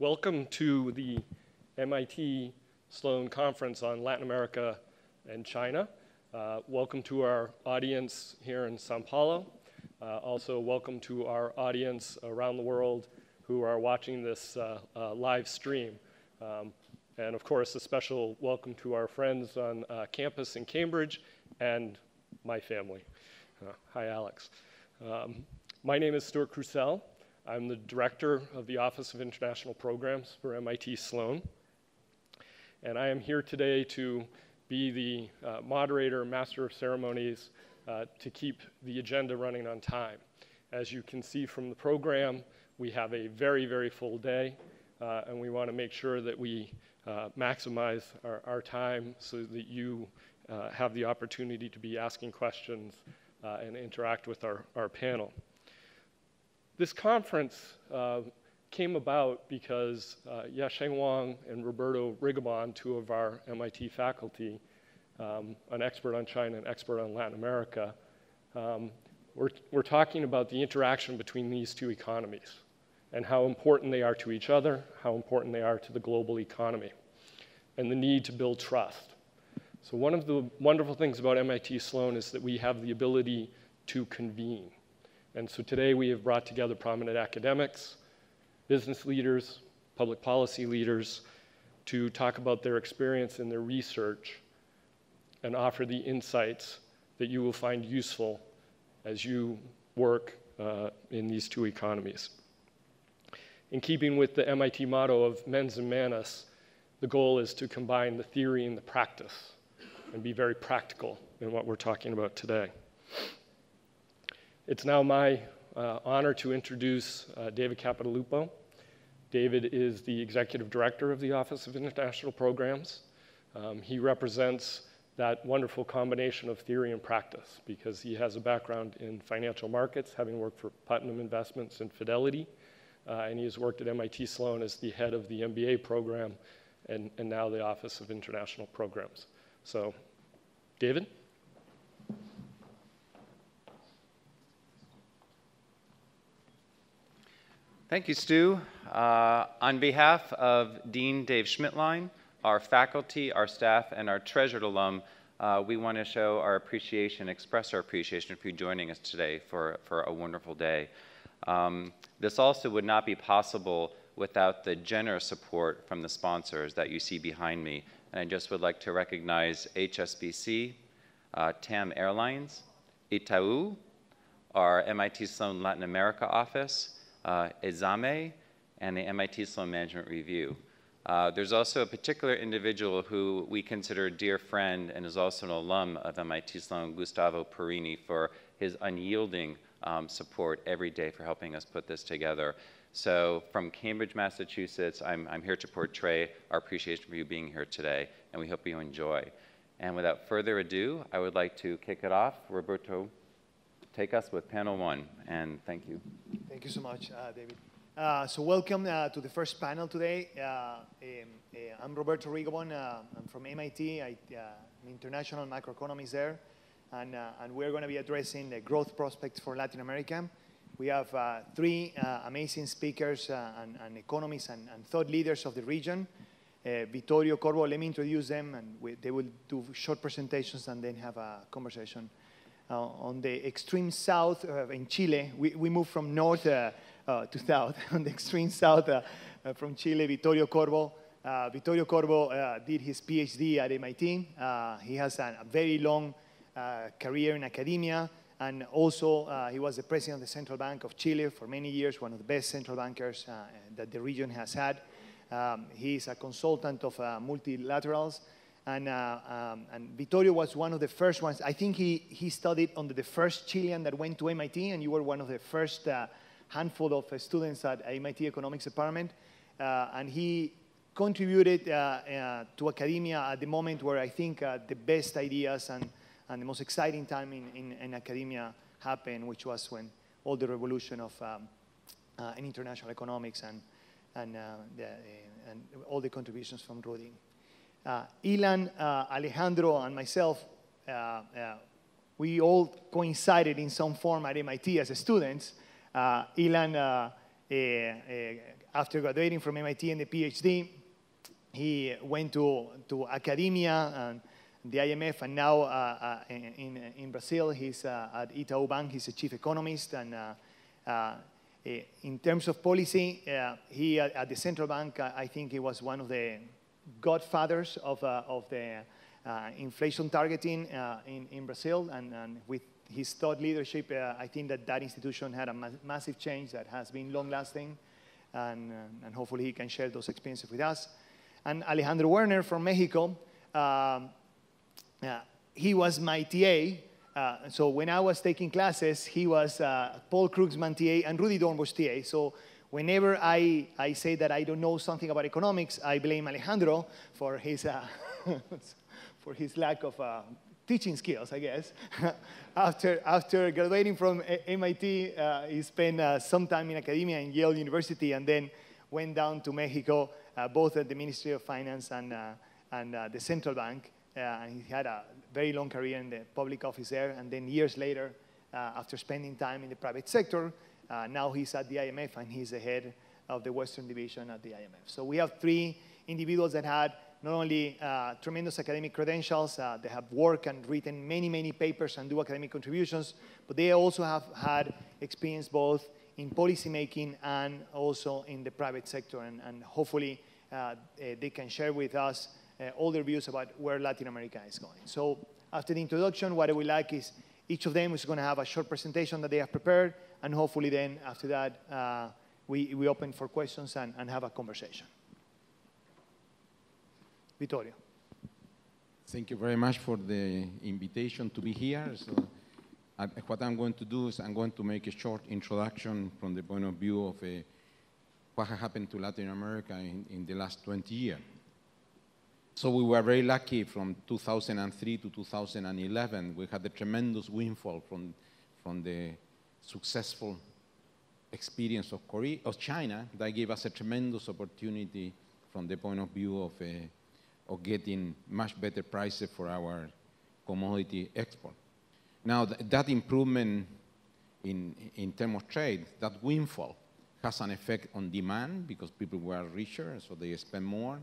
Welcome to the MIT Sloan Conference on Latin America and China. Welcome to our audience here in Sao Paulo. Also, welcome to our audience around the world who are watching this live stream. And of course, a special welcome to our friends on campus in Cambridge and my family. Hi, Alex. My name is Stuart Crucell. I'm the director of the Office of International Programs for MIT Sloan. And I am here today to be the moderator, master of ceremonies, to keep the agenda running on time. As you can see from the program, we have a very, very full day, and we want to make sure that we maximize our time so that you have the opportunity to be asking questions and interact with our panel. This conference came about because Yasheng Wang and Roberto Rigobon, two of our MIT faculty, an expert on China and expert on Latin America, we're talking about the interaction between these two economies and how important they are to each other, how important they are to the global economy, and the need to build trust. So one of the wonderful things about MIT Sloan is that we have the ability to convene. And so today we have brought together prominent academics, business leaders, public policy leaders to talk about their experience and their research and offer the insights that you will find useful as you work in these two economies. In keeping with the MIT motto of mens and manus, the goal is to combine the theory and the practice and be very practical in what we're talking about today. It's now my honor to introduce David Capodilupo. David is the executive director of the Office of International Programs. He represents that wonderful combination of theory and practice because he has a background in financial markets, having worked for Putnam Investments and Fidelity, and he has worked at MIT Sloan as the head of the MBA program and now the Office of International Programs. So, David? Thank you, Stu. On behalf of Dean Dave Schmidtlein, our faculty, our staff, and our treasured alum, we want to show our appreciation, express our appreciation for you joining us today for a wonderful day. This also would not be possible without the generous support from the sponsors that you see behind me. And I just would like to recognize HSBC, TAM Airlines, ITAU, our MIT Sloan Latin America office, Exame, and the MIT Sloan Management Review. There's also a particular individual who we consider a dear friend and is also an alum of MIT Sloan, Gustavo Perini, for his unyielding support every day for helping us put this together. So from Cambridge, Massachusetts, I'm here to portray our appreciation for you being here today, and we hope you enjoy. And without further ado, I would like to kick it off. Roberto, take us with panel one, and thank you. Thank you so much, David. So welcome to the first panel today. I'm Roberto Rigobon. I'm from MIT. I'm international macroeconomist there. And we're going to be addressing the growth prospects for Latin America. We have three amazing speakers and economists and thought leaders of the region. Vittorio, Corbo, let me introduce them, and they will do short presentations and then have a conversation. On the extreme south in Chile, we moved from north to south. On the extreme south from Chile, Vittorio Corbo. Vittorio Corbo did his PhD at MIT. He has a very long career in academia, and also he was the president of the Central Bank of Chile for many years, one of the best central bankers that the region has had. He is a consultant of multilaterals. And Vittorio was one of the first ones. I think he studied under the first Chilean that went to MIT, and you were one of the first handful of students at MIT Economics Department. And he contributed to academia at the moment where I think the best ideas and the most exciting time in academia happened, which was when all the revolution of in international economics and all the contributions from Rudy. Ilan, Alejandro, and myself, we all coincided in some form at MIT as students. Ilan after graduating from MIT and the PhD, he went to academia and the IMF, and now in Brazil, he's at ITAU Bank. He's a chief economist, and in terms of policy, he at the central bank, I think he was one of the godfathers of the inflation targeting in Brazil, and with his thought leadership, I think that institution had a massive change that has been long-lasting, and hopefully he can share those experiences with us. And Alejandro Werner from Mexico, he was my TA. So when I was taking classes, he was Paul Krugman TA and Rudy Dornbusch TA. So whenever I say that I don't know something about economics, I blame Alejandro for his, for his lack of teaching skills, I guess. After graduating from MIT, he spent some time in academia in Yale University and then went down to Mexico, both at the Ministry of Finance and the Central Bank. And he had a very long career in the public office there. And then years later, after spending time in the private sector, now he's at the IMF and he's the head of the Western Division at the IMF. So we have three individuals that had not only tremendous academic credentials, they have worked and written many, many papers and do academic contributions, but they also have had experience both in policymaking and also in the private sector. And hopefully they can share with us all their views about where Latin America is going. So after the introduction, what I would like is each of them is going to have a short presentation that they have prepared, and hopefully then after that, we open for questions and have a conversation. Vittorio. Thank you very much for the invitation to be here. So, what I'm going to do is I'm going to make a short introduction from the point of view of what has happened to Latin America in the last 20 years. So we were very lucky from 2003 to 2011. We had a tremendous windfall from the successful experience of China that gave us a tremendous opportunity from the point of view of getting much better prices for our commodity export. Now, that improvement in terms of trade, that windfall, has an effect on demand because people were richer, so they spend more,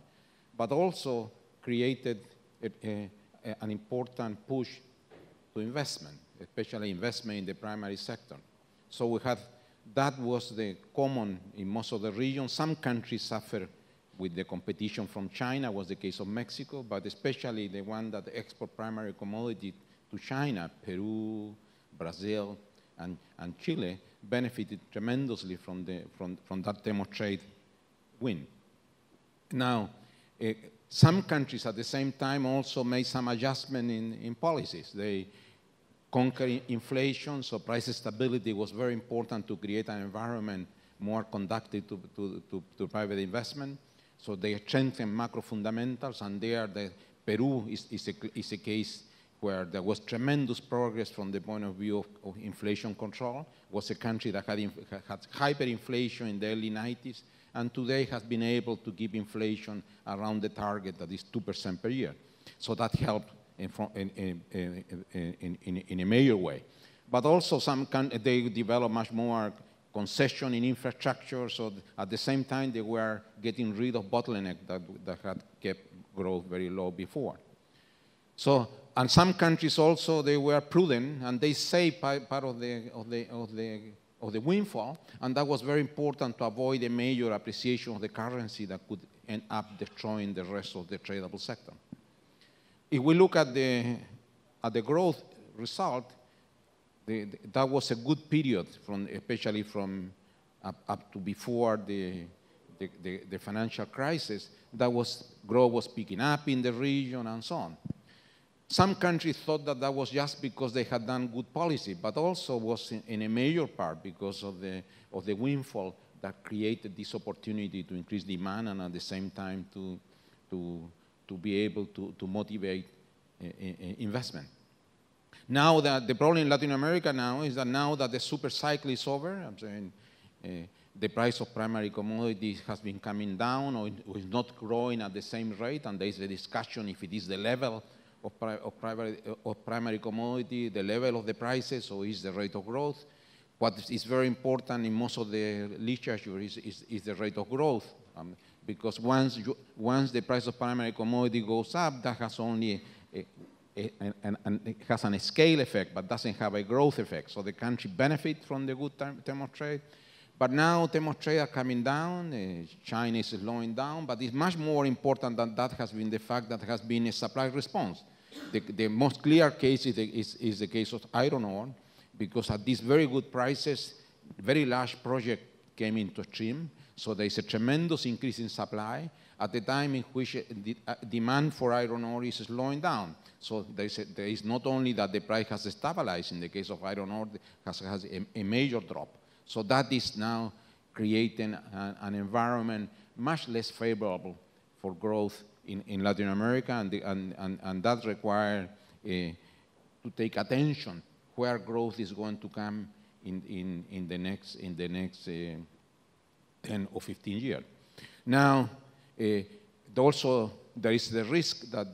but also created an important push to investment, especially investment in the primary sector. So we had, that was the common in most of the regions. Some countries suffer with the competition from China, was the case of Mexico, but especially the one that export primary commodity to China, Peru, Brazil, and Chile, benefited tremendously from that term of trade win. Now, some countries at the same time also made some adjustment in policies. They conquered inflation, so price stability was very important to create an environment more conducive to private investment. So they strengthened macro fundamentals, and there Peru is a case where there was tremendous progress from the point of view of inflation control. It was a country that had hyperinflation in the early 90s, and today has been able to keep inflation around the target that is 2% per year. So that helped in a major way. But also they developed much more concession in infrastructure, so at the same time they were getting rid of bottleneck that had kept growth very low before. So, and some countries also, they were prudent and they saved part of the windfall, and that was very important to avoid a major appreciation of the currency that could end up destroying the rest of the tradable sector. If we look at the growth result, that was a good period, especially from up to before the financial crisis. Growth was picking up in the region and so on. Some countries thought that was just because they had done good policy, but also was in a major part because of the windfall that created this opportunity to increase demand and at the same time to be able to motivate investment. Now that the problem in Latin America now is that now that the super cycle is over, I'm saying the price of primary commodities has been coming down or is not growing at the same rate, and there is a discussion if it is the level of primary commodity, the level of the prices, or is the rate of growth. what is very important in most of the literature is the rate of growth. Because once the price of primary commodity goes up, that has only it has a scale effect, but doesn't have a growth effect. So the country benefits from the good term of trade. But now term of trade are coming down, China is slowing down, but it's much more important than that has been the fact that there has been a supply response. The most clear case is the case of iron ore, because at these very good prices, very large project came into stream, so there is a tremendous increase in supply at the time in which the demand for iron ore is slowing down. So there is not only that the price has stabilized in the case of iron ore, has a major drop. So that is now creating an environment much less favorable for growth in Latin America, and that requires to take attention where growth is going to come in the next 10 or 15 years. Now, also there is the risk that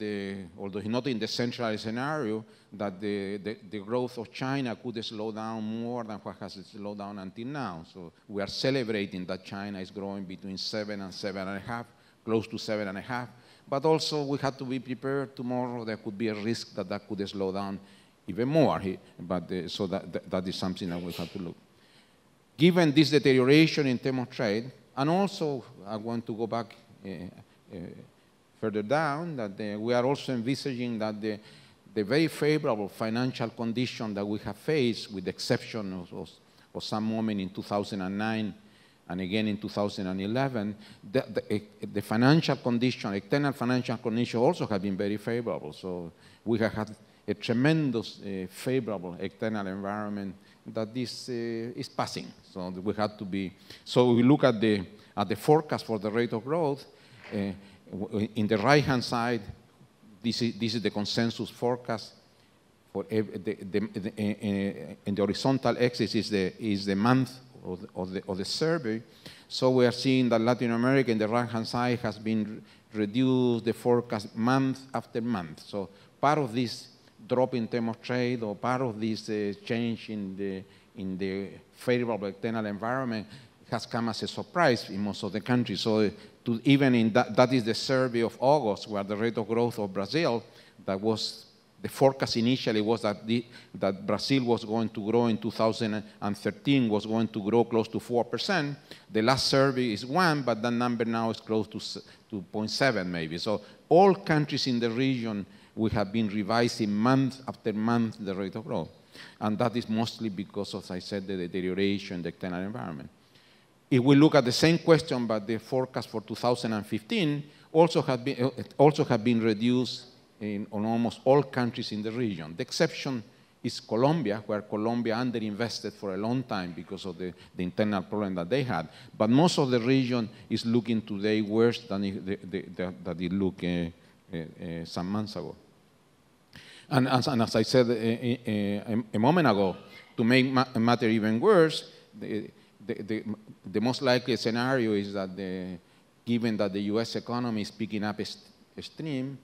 although not in the centralized scenario, that the growth of China could slow down more than what has slowed down until now. So we are celebrating that China is growing between 7 and 7.5, close to 7.5. But also we have to be prepared tomorrow there could be a risk that could slow down even more. So that is something that we have to look. Given this deterioration in terms of trade, and also I want to go back further down, that we are also envisaging that the very favorable financial condition that we have faced, with the exception of some moment in 2009 and again in 2011, the financial condition, external financial condition also have been very favorable. So we have had a tremendous favorable external environment that this is passing. So we have to be, so we look at the forecast for the rate of growth. In the right-hand side, this is the consensus forecast. For in the horizontal axis is the month of the survey. So we are seeing that Latin America in the right-hand side has been reduced the forecast month after month. So part of this drop in terms of trade, or part of this change in the favorable external environment, has come as a surprise in most of the countries. So even in that is the survey of August, where the rate of growth of Brazil, that was the forecast initially was that Brazil was going to grow in 2013, was going to grow close to 4%. The last survey is 1, but that number now is close to 0.7 maybe. So all countries in the region, we have been revising month after month the rate of growth. And that is mostly because, as I said, the deterioration in the external environment. If we look at the same question, but the forecast for 2015 also have been reduced on almost all countries in the region. The exception is Colombia, where Colombia underinvested for a long time because of the internal problem that they had. But most of the region is looking today worse than it looked some months ago. And as I said a moment ago, to make matter even worse, the most likely scenario is that given that the US economy is picking up steam,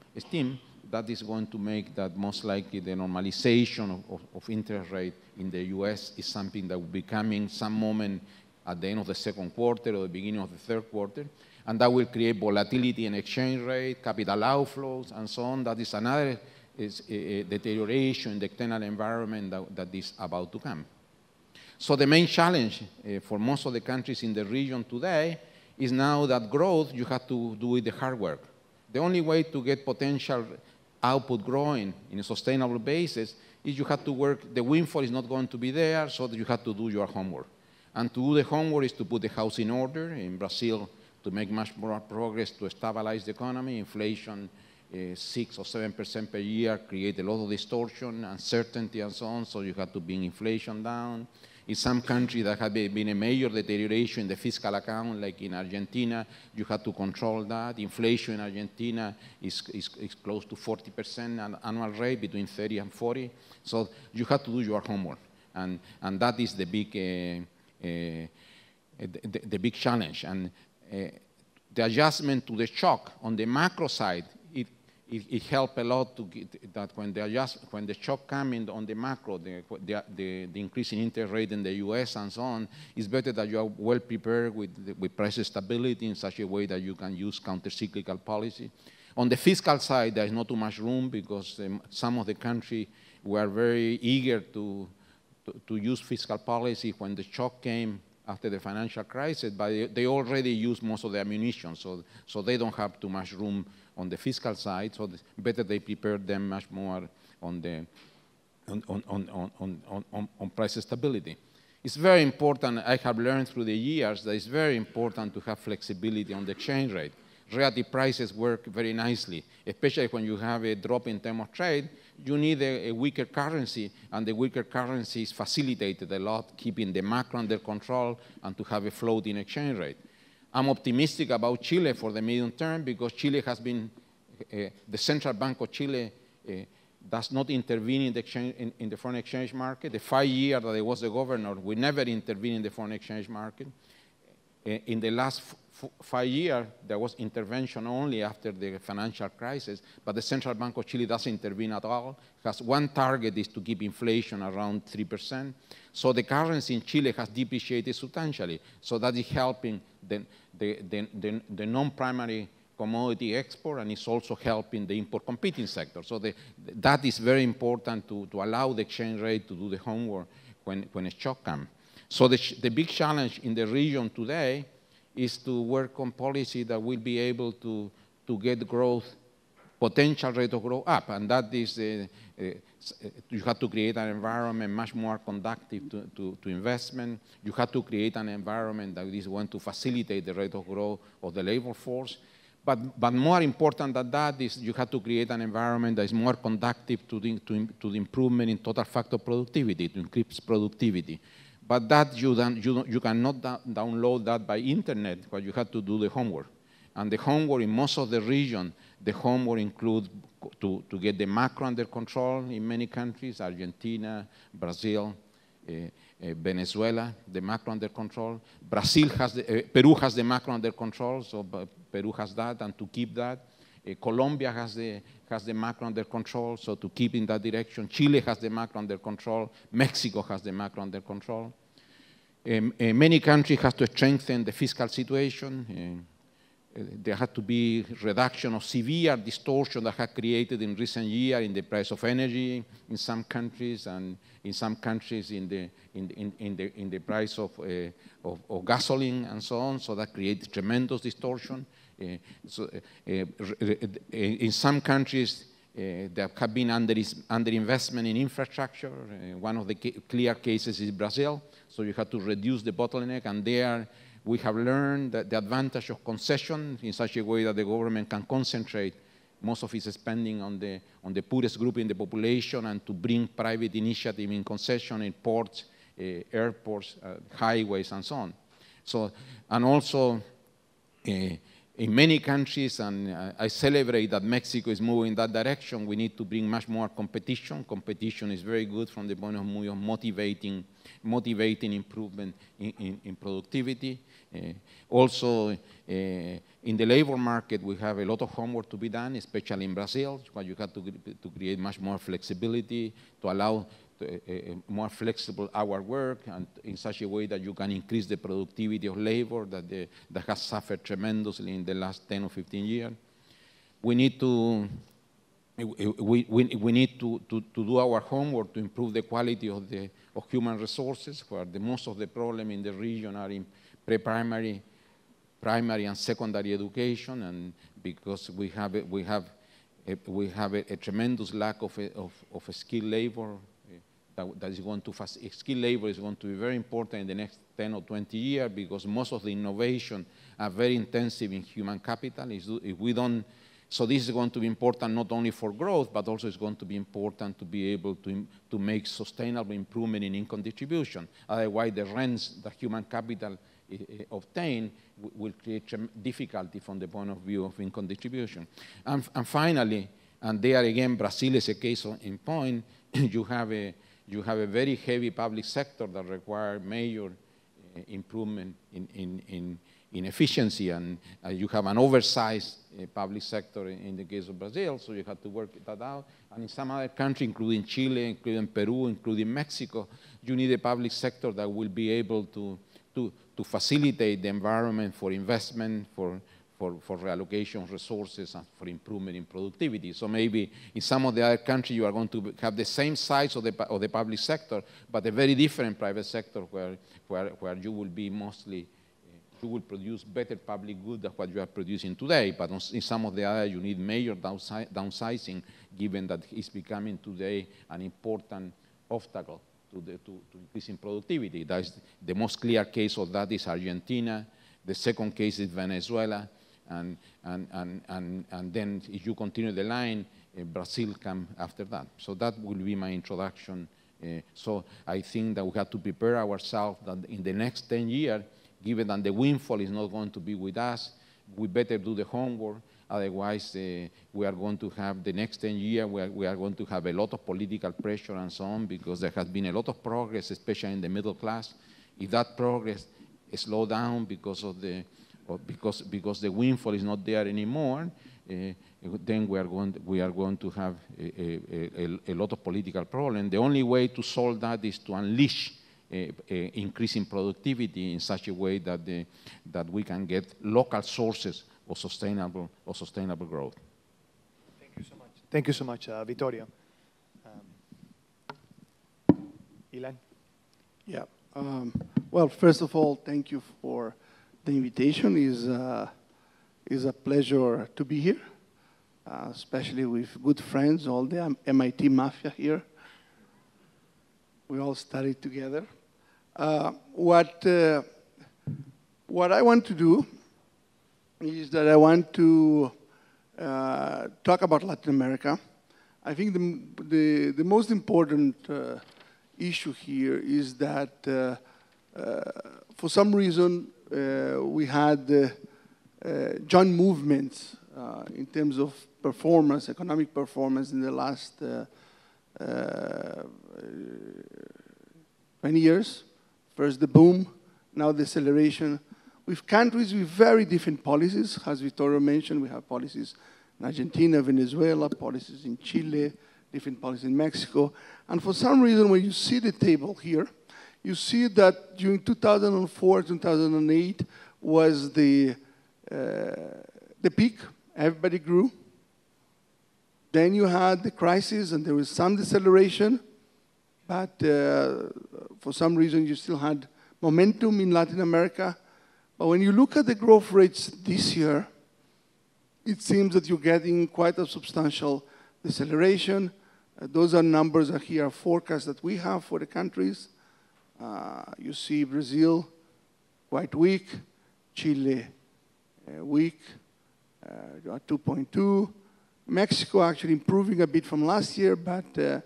that is going to make that most likely the normalization of interest rate in the US is something that will be coming some moment at the end of the second quarter or the beginning of the third quarter. And that will create volatility in exchange rate, capital outflows, and so on. That is another deterioration in the external environment that is about to come. So the main challenge for most of the countries in the region today is now that growth, you have to do with the hard work. The only way to get potential output growing in a sustainable basis is you have to work. The windfall is not going to be there, so that you have to do your homework. And to do the homework is to put the house in order. In Brazil, to make much more progress to stabilize the economy, inflation 6 or 7% per year create a lot of distortion, uncertainty, and so on, so you have to bring inflation down. In some countries that have been a major deterioration in the fiscal account, like in Argentina, you have to control that. Inflation in Argentina is close to 40% annual rate, between 30 and 40. So you have to do your homework. And that is the big challenge. And the adjustment to the shock on the macro side, it helped a lot to get that when the shock coming on the macro, the increase in interest rate in the US and so on, it's better that you are well prepared with price stability in such a way that you can use counter-cyclical policy. On the fiscal side, there is not too much room because some of the countries were very eager to use fiscal policy when the shock came after the financial crisis, but they already used most of the ammunition, so they don't have too much room on the fiscal side, so it's better they prepare them much more on price stability. It's very important, I have learned through the years, that it's very important to have flexibility on the exchange rate. Relative prices work very nicely, especially when you have a drop in terms of trade. You need a weaker currency, and the weaker currency is facilitated a lot, keeping the macro under control and to have a floating exchange rate. I'm optimistic about Chile for the medium term because Chile has been, the Central Bank of Chile does not intervene in the foreign exchange market. The 5 years that I was the governor, we never intervened in the foreign exchange market. In the last 5 years, there was intervention only after the financial crisis, but the Central Bank of Chile doesn't intervene at all. Because one target is to keep inflation around 3%. So the currency in Chile has depreciated substantially. So that is helping the non-primary commodity export, and it's also helping the import competing sector. So that is very important to allow the exchange rate to do the homework when a shock comes. So the big challenge in the region today is to work on policy that will be able to get growth, potential rate of growth up. And that is, you have to create an environment much more conducive to investment. You have to create an environment that is going to facilitate the rate of growth of the labor force. But more important than that is you have to create an environment that is more conducive to the improvement in total factor productivity, to increase productivity. But that you cannot download that by internet, but you have to do the homework. And the homework in most of the region, the homework includes to get the macro under control in many countries, Argentina, Brazil, Venezuela, the macro under control. Peru has the macro under control, so Peru has that, and to keep that. Colombia has the macro under control, so to keep in that direction. Chile has the macro under control. Mexico has the macro under control. Many countries have to strengthen the fiscal situation. There has to be reduction of severe distortion that has created in recent years in the price of energy in some countries, and in some countries in the price of gasoline and so on. So that creates tremendous distortion. In some countries, there have been underinvestment in infrastructure. One of the clear cases is Brazil. So you have to reduce the bottleneck, and there we have learned that the advantage of concession in such a way that the government can concentrate most of its spending on the poorest group in the population, and to bring private initiative in concession in ports, airports, highways, and so on. So, and also, in many countries, and I celebrate that Mexico is moving in that direction, we need to bring much more competition. Competition is very good from the point of view of motivating improvement in productivity. Also, in the labor market, we have a lot of homework to be done, especially in Brazil, where you have to create much more flexibility, to allow more flexible hour work, and in such a way that you can increase the productivity of labor that has suffered tremendously in the last 10 or 15 years. We need to do our homework to improve the quality of human resources, where most of the problem in the region are in pre-primary, primary, and secondary education, and because we have a tremendous lack of skilled labor. That is going to skilled labor is going to be very important in the next 10 or 20 years, because most of the innovation are very intensive in human capital. If we don't, so this is going to be important not only for growth, but also it's going to be important to be able to make sustainable improvement in income distribution. Otherwise, the rents that human capital obtain will create difficulty from the point of view of income distribution. And finally, and there again, Brazil is a case in point. You have a very heavy public sector that requires major improvement in efficiency, and you have an oversized public sector in the case of Brazil, so you have to work that out. And in some other countries, including Chile, including Peru, including Mexico, you need a public sector that will be able to facilitate the environment for investment, for reallocation of resources, and for improvement in productivity. So maybe in some of the other countries, you are going to have the same size of the public sector, but a very different private sector where you will be mostly, you will produce better public good than what you are producing today. But in some of the other, you need major downsizing, given that it's becoming today an important obstacle to increasing productivity. That's the most clear case of that is Argentina. The second case is Venezuela. And then if you continue the line, Brazil comes after that. So that will be my introduction. So I think that we have to prepare ourselves that in the next 10 years, given that the windfall is not going to be with us, we better do the homework. Otherwise, we are going to have the next 10 years, we are going to have a lot of political pressure and so on, because there has been a lot of progress, especially in the middle class. If that progress slows down because of because the windfall is not there anymore, then we are going to have a lot of political problems. The only way to solve that is to unleash increasing productivity in such a way that we can get local sources of sustainable growth. Thank you so much. Thank you so much, Vittorio. Ilan? Yeah. Well, first of all, thank you for the invitation. It's a pleasure to be here, especially with good friends, all the MIT mafia here. We all studied together. What I want to do is that I want to talk about Latin America. I think the most important issue here is that for some reason we had joint movements in terms of performance, economic performance in the last 20 years. First the boom, now the acceleration, with countries with very different policies. As Vittorio mentioned, we have policies in Argentina, Venezuela, policies in Chile, different policies in Mexico. And for some reason, when you see the table here, you see that during 2004, 2008 was the peak. Everybody grew. Then you had the crisis, and there was some deceleration. But for some reason, you still had momentum in Latin America. But when you look at the growth rates this year, it seems that you're getting quite a substantial deceleration. Those are numbers that here are forecasts that we have for the countries. You see Brazil quite weak, Chile weak, 2.2. Mexico actually improving a bit from last year, but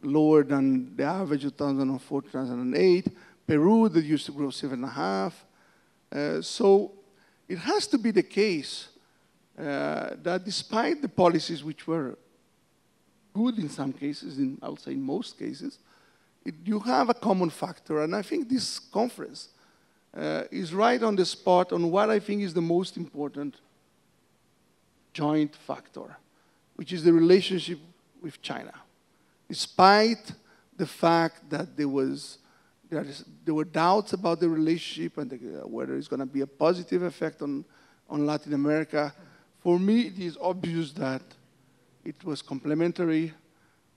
lower than the average of 2004, 2008. Peru, that used to grow 7.5. So it has to be the case that despite the policies which were good in some cases, I would say in most cases, you have a common factor. And I think this conference is right on the spot on what I think is the most important joint factor, which is the relationship with China. Despite the fact that there were doubts about the relationship and whether it's going to be a positive effect on Latin America, for me it is obvious that it was complementary,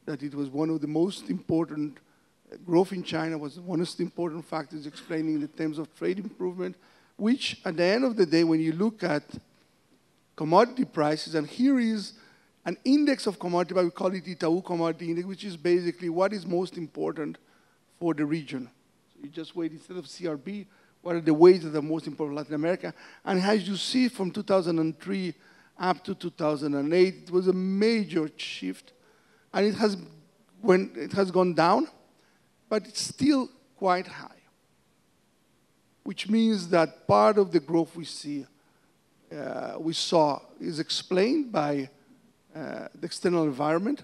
that it was one of the most important. Growth in China was one of the important factors explaining the terms of trade improvement, which at the end of the day, when you look at commodity prices, and here is an index of commodity, but we call it ITAU commodity index, which is basically what is most important for the region. So you just wait, instead of CRB, what are the weights that are most important in Latin America? And as you see from 2003 up to 2008, it was a major shift. And it has gone down, but it's still quite high, which means that part of the growth we saw is explained by the external environment.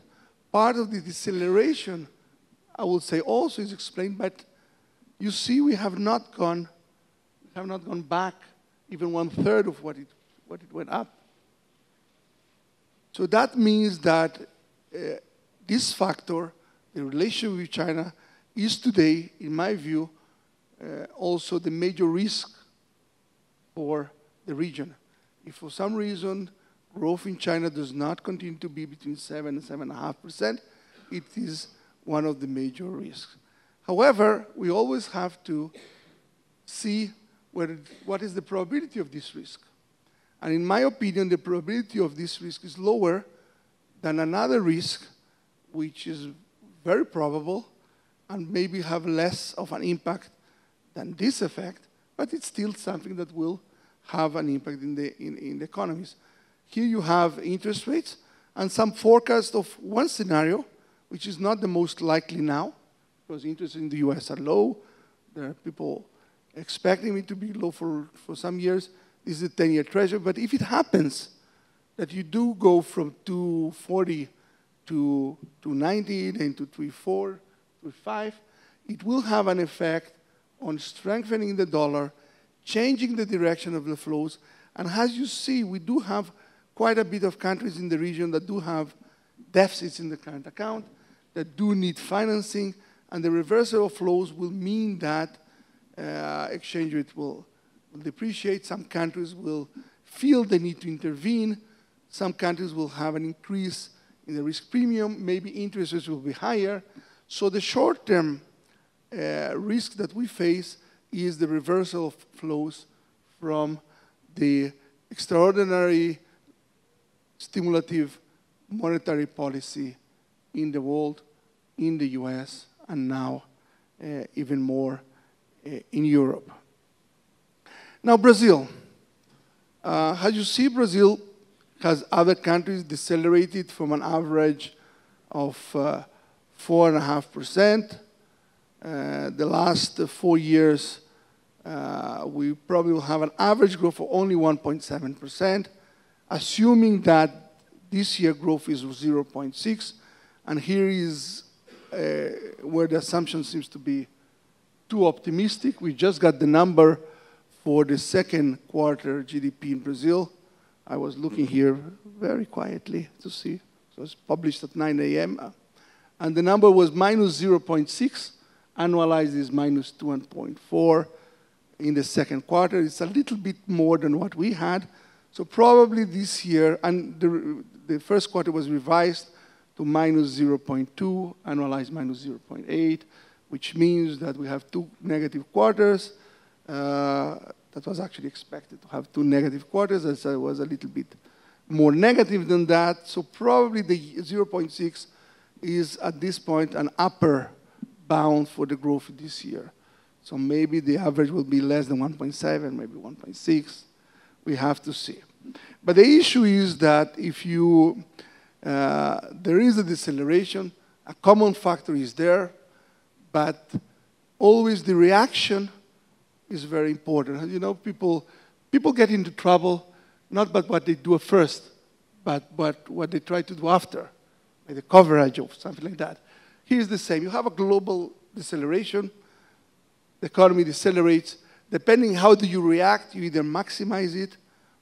Part of the deceleration, I would say, also is explained, but you see we have not gone back even 1/3 of what it went up. So that means that this factor, the relation with China, is today, in my view, also the major risk for the region. If for some reason growth in China does not continue to be between 7 and 7.5%, it is one of the major risks. However, we always have to see what is the probability of this risk. And in my opinion, the probability of this risk is lower than another risk, which is very probable and maybe have less of an impact than this effect, but it's still something that will have an impact in the economies. Here you have interest rates and some forecast of one scenario, which is not the most likely now, because interest in the US are low. There are people expecting it to be low for some years. This is a 10-year treasury. But if it happens that you do go from 240 to 290, then to 3.4, 3.5, it will have an effect on strengthening the dollar, changing the direction of the flows. And as you see, we do have quite a bit of countries in the region that do have deficits in the current account, that do need financing, and the reversal of flows will mean that exchange rate will depreciate. Some countries will feel the need to intervene. Some countries will have an increase in the risk premium. Maybe interest rates will be higher. So the short-term risk that we face is the reversal of flows from the extraordinary stimulative monetary policy in the world, in the US, and now even more in Europe. Now, Brazil. As you see, Brazil has other countries decelerated from an average of 4.5%. The last 4 years, we probably will have an average growth of only 1.7%, assuming that this year growth is 0.6, and here is where the assumption seems to be too optimistic. We just got the number for the second quarter GDP in Brazil. I was looking here very quietly to see. It was published at 9 a.m. And the number was minus 0.6, annualized is minus 2.4 in the second quarter. It's a little bit more than what we had. So probably this year, and the first quarter was revised to minus 0.2, annualized minus 0.8, which means that we have 2 negative quarters. That was actually expected to have 2 negative quarters, as I was a little bit more negative than that. So probably the 0.6 is, at this point, an upper bound for the growth this year. So maybe the average will be less than 1.7, maybe 1.6. We have to see. But the issue is that if you, there is a deceleration, a common factor is there, but always the reaction is very important. You know, people get into trouble not by what they do first, but what they try to do after, like the coverage or something like that. Here's the same. You have a global deceleration. The economy decelerates. Depending how do you react, you either maximize it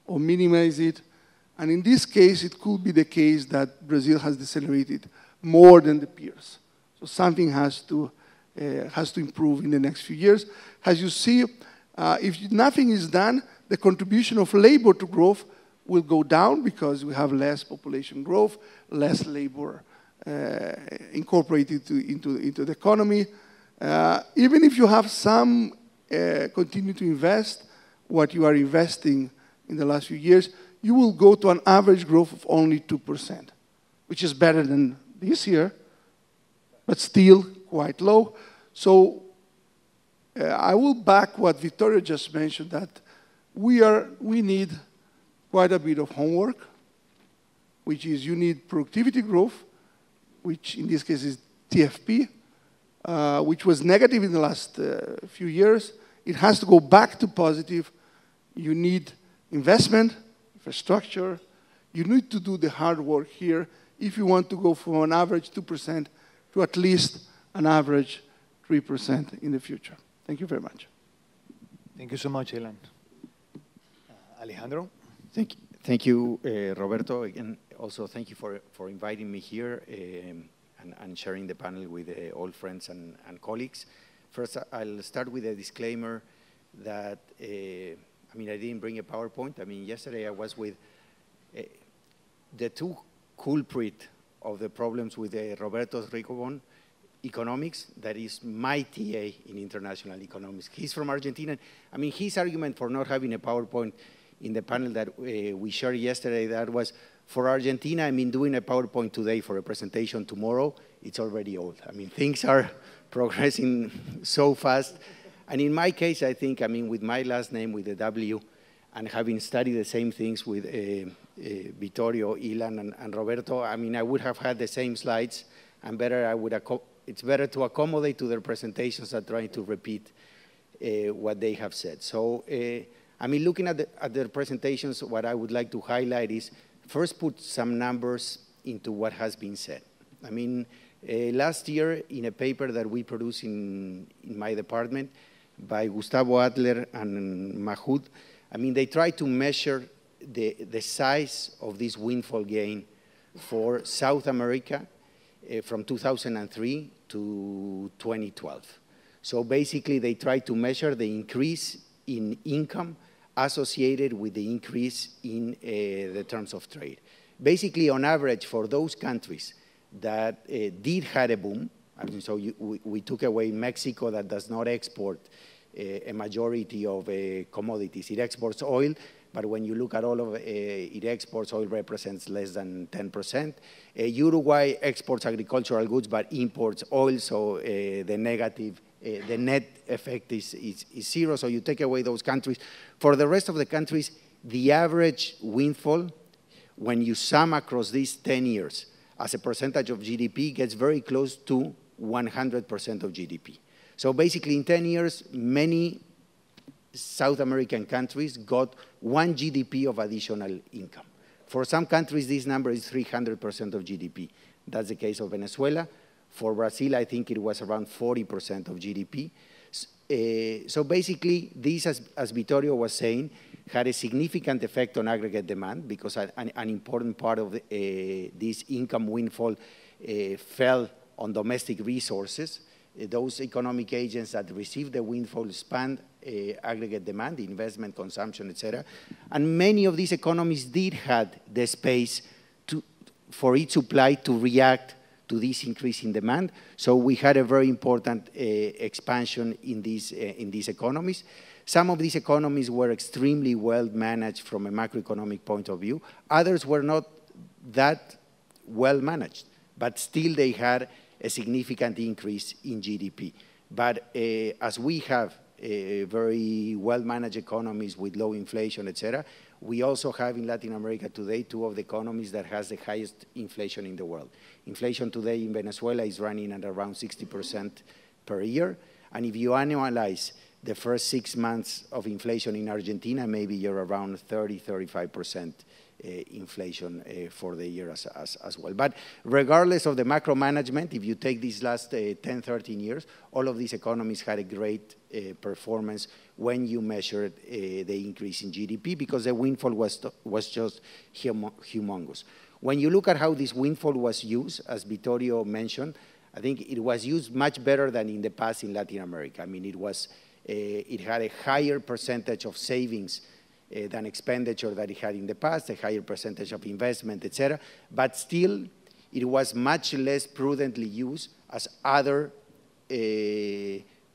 or minimize it. And in this case, it could be the case that Brazil has decelerated more than the peers. So something has to improve in the next few years. As you see, if nothing is done, the contribution of labor to growth will go down because we have less population growth, less labor incorporated into the economy. Even if you have some continue to invest what you are investing in the last few years, you will go to an average growth of only 2%, which is better than this year, but still quite low. So I will back what Vittorio just mentioned, that we need quite a bit of homework, which is you need productivity growth, which in this case is TFP, which was negative in the last few years. It has to go back to positive. You need investment, infrastructure. You need to do the hard work here if you want to go from an average 2% to at least an average 3% in the future. Thank you very much. Thank you so much, Ilan. Alejandro? Thank you, Roberto. Again, Also, thank you for inviting me here and sharing the panel with all friends and colleagues. First, I'll start with a disclaimer that, I didn't bring a PowerPoint. Yesterday I was with the two culprits of the problems with Roberto's Rigobon economics, that is my TA in international economics. He's from Argentina. His argument for not having a PowerPoint in the panel that we shared yesterday, that was, for Argentina, doing a PowerPoint today for a presentation tomorrow, it's already old. Things are progressing so fast. And in my case, I think, with my last name, with the W, and having studied the same things with Vittorio, Ilan, and Roberto, I would have had the same slides, and it's better to accommodate to their presentations than trying to repeat what they have said. So, looking at their presentations, what I would like to highlight is, first put some numbers into what has been said. Last year, in a paper that we produced in my department by Gustavo Adler and Mahoud, they tried to measure the size of this windfall gain for South America from 2003 to 2012. So basically, they tried to measure the increase in income associated with the increase in the terms of trade. Basically, on average, for those countries that did have a boom, we took away Mexico that does not export a majority of commodities. It exports oil, but when you look at all of it exports, oil represents less than 10%. Uruguay exports agricultural goods, but imports oil, so the net effect is zero, so you take away those countries. For the rest of the countries, the average windfall, when you sum across these 10 years, as a percentage of GDP, gets very close to 100% of GDP. So basically, in 10 years, many South American countries got 1 GDP of additional income. For some countries, this number is 300% of GDP. That's the case of Venezuela. For Brazil, I think it was around 40% of GDP. So basically, this, as Vittorio was saying, had a significant effect on aggregate demand, because an important part of this income windfall fell on domestic resources. Those economic agents that received the windfall spanned aggregate demand, investment, consumption, etc. And many of these economies did have the space for each supply to react to this increase in demand. So we had a very important expansion in these economies. Some of these economies were extremely well managed from a macroeconomic point of view. Others were not that well managed, but still they had a significant increase in GDP. But as we have very well-managed economies with low inflation, etc., we also have in Latin America today 2 of the economies that has the highest inflation in the world. Inflation today in Venezuela is running at around 60% per year. And if you annualize the first 6 months of inflation in Argentina, maybe you're around 35% inflation for the year as well. But regardless of the macro management, if you take these last 10, 13 years, all of these economies had a great performance when you measured the increase in GDP, because the windfall was just humongous. When you look at how this windfall was used, as Vittorio mentioned, I think it was used much better than in the past in Latin America. It had a higher percentage of savings than expenditure that it had in the past, a higher percentage of investment, etc. But still, it was much less prudently used as other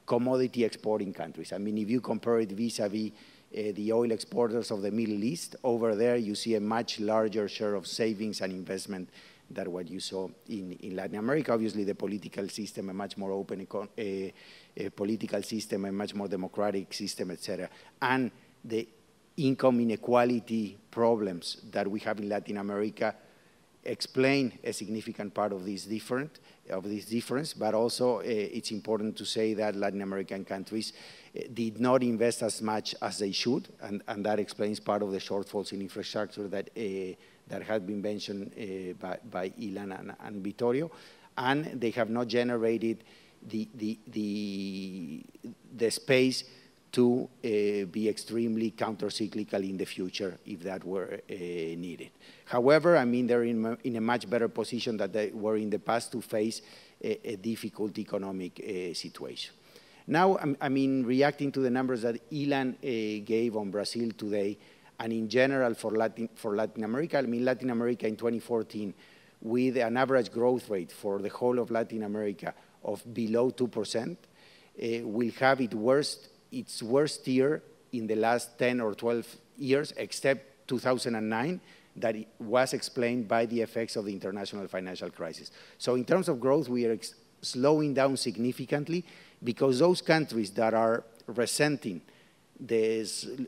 commodity exporting countries. If you compare it vis-a-vis the oil exporters of the Middle East, over there you see a much larger share of savings and investment than what you saw in Latin America. Obviously, the political system, a much more open political system, a much more democratic system, etc. And the income inequality problems that we have in Latin America explain a significant part of this difference, but also it's important to say that Latin American countries did not invest as much as they should, and that explains part of the shortfalls in infrastructure that had been mentioned by Ilan and Vittorio, and they have not generated the space to be extremely counter-cyclical in the future if that were needed. However, I mean, they're in a much better position than they were in the past to face a difficult economic situation. Now, I mean, reacting to the numbers that Ilan gave on Brazil today, and in general for Latin America, I mean, Latin America in 2014, with an average growth rate for the whole of Latin America of below 2%, will have its worst year in the last 10 or 12 years, except 2009, that it was explained by the effects of the international financial crisis. So in terms of growth, we are slowing down significantly because those countries that are resenting the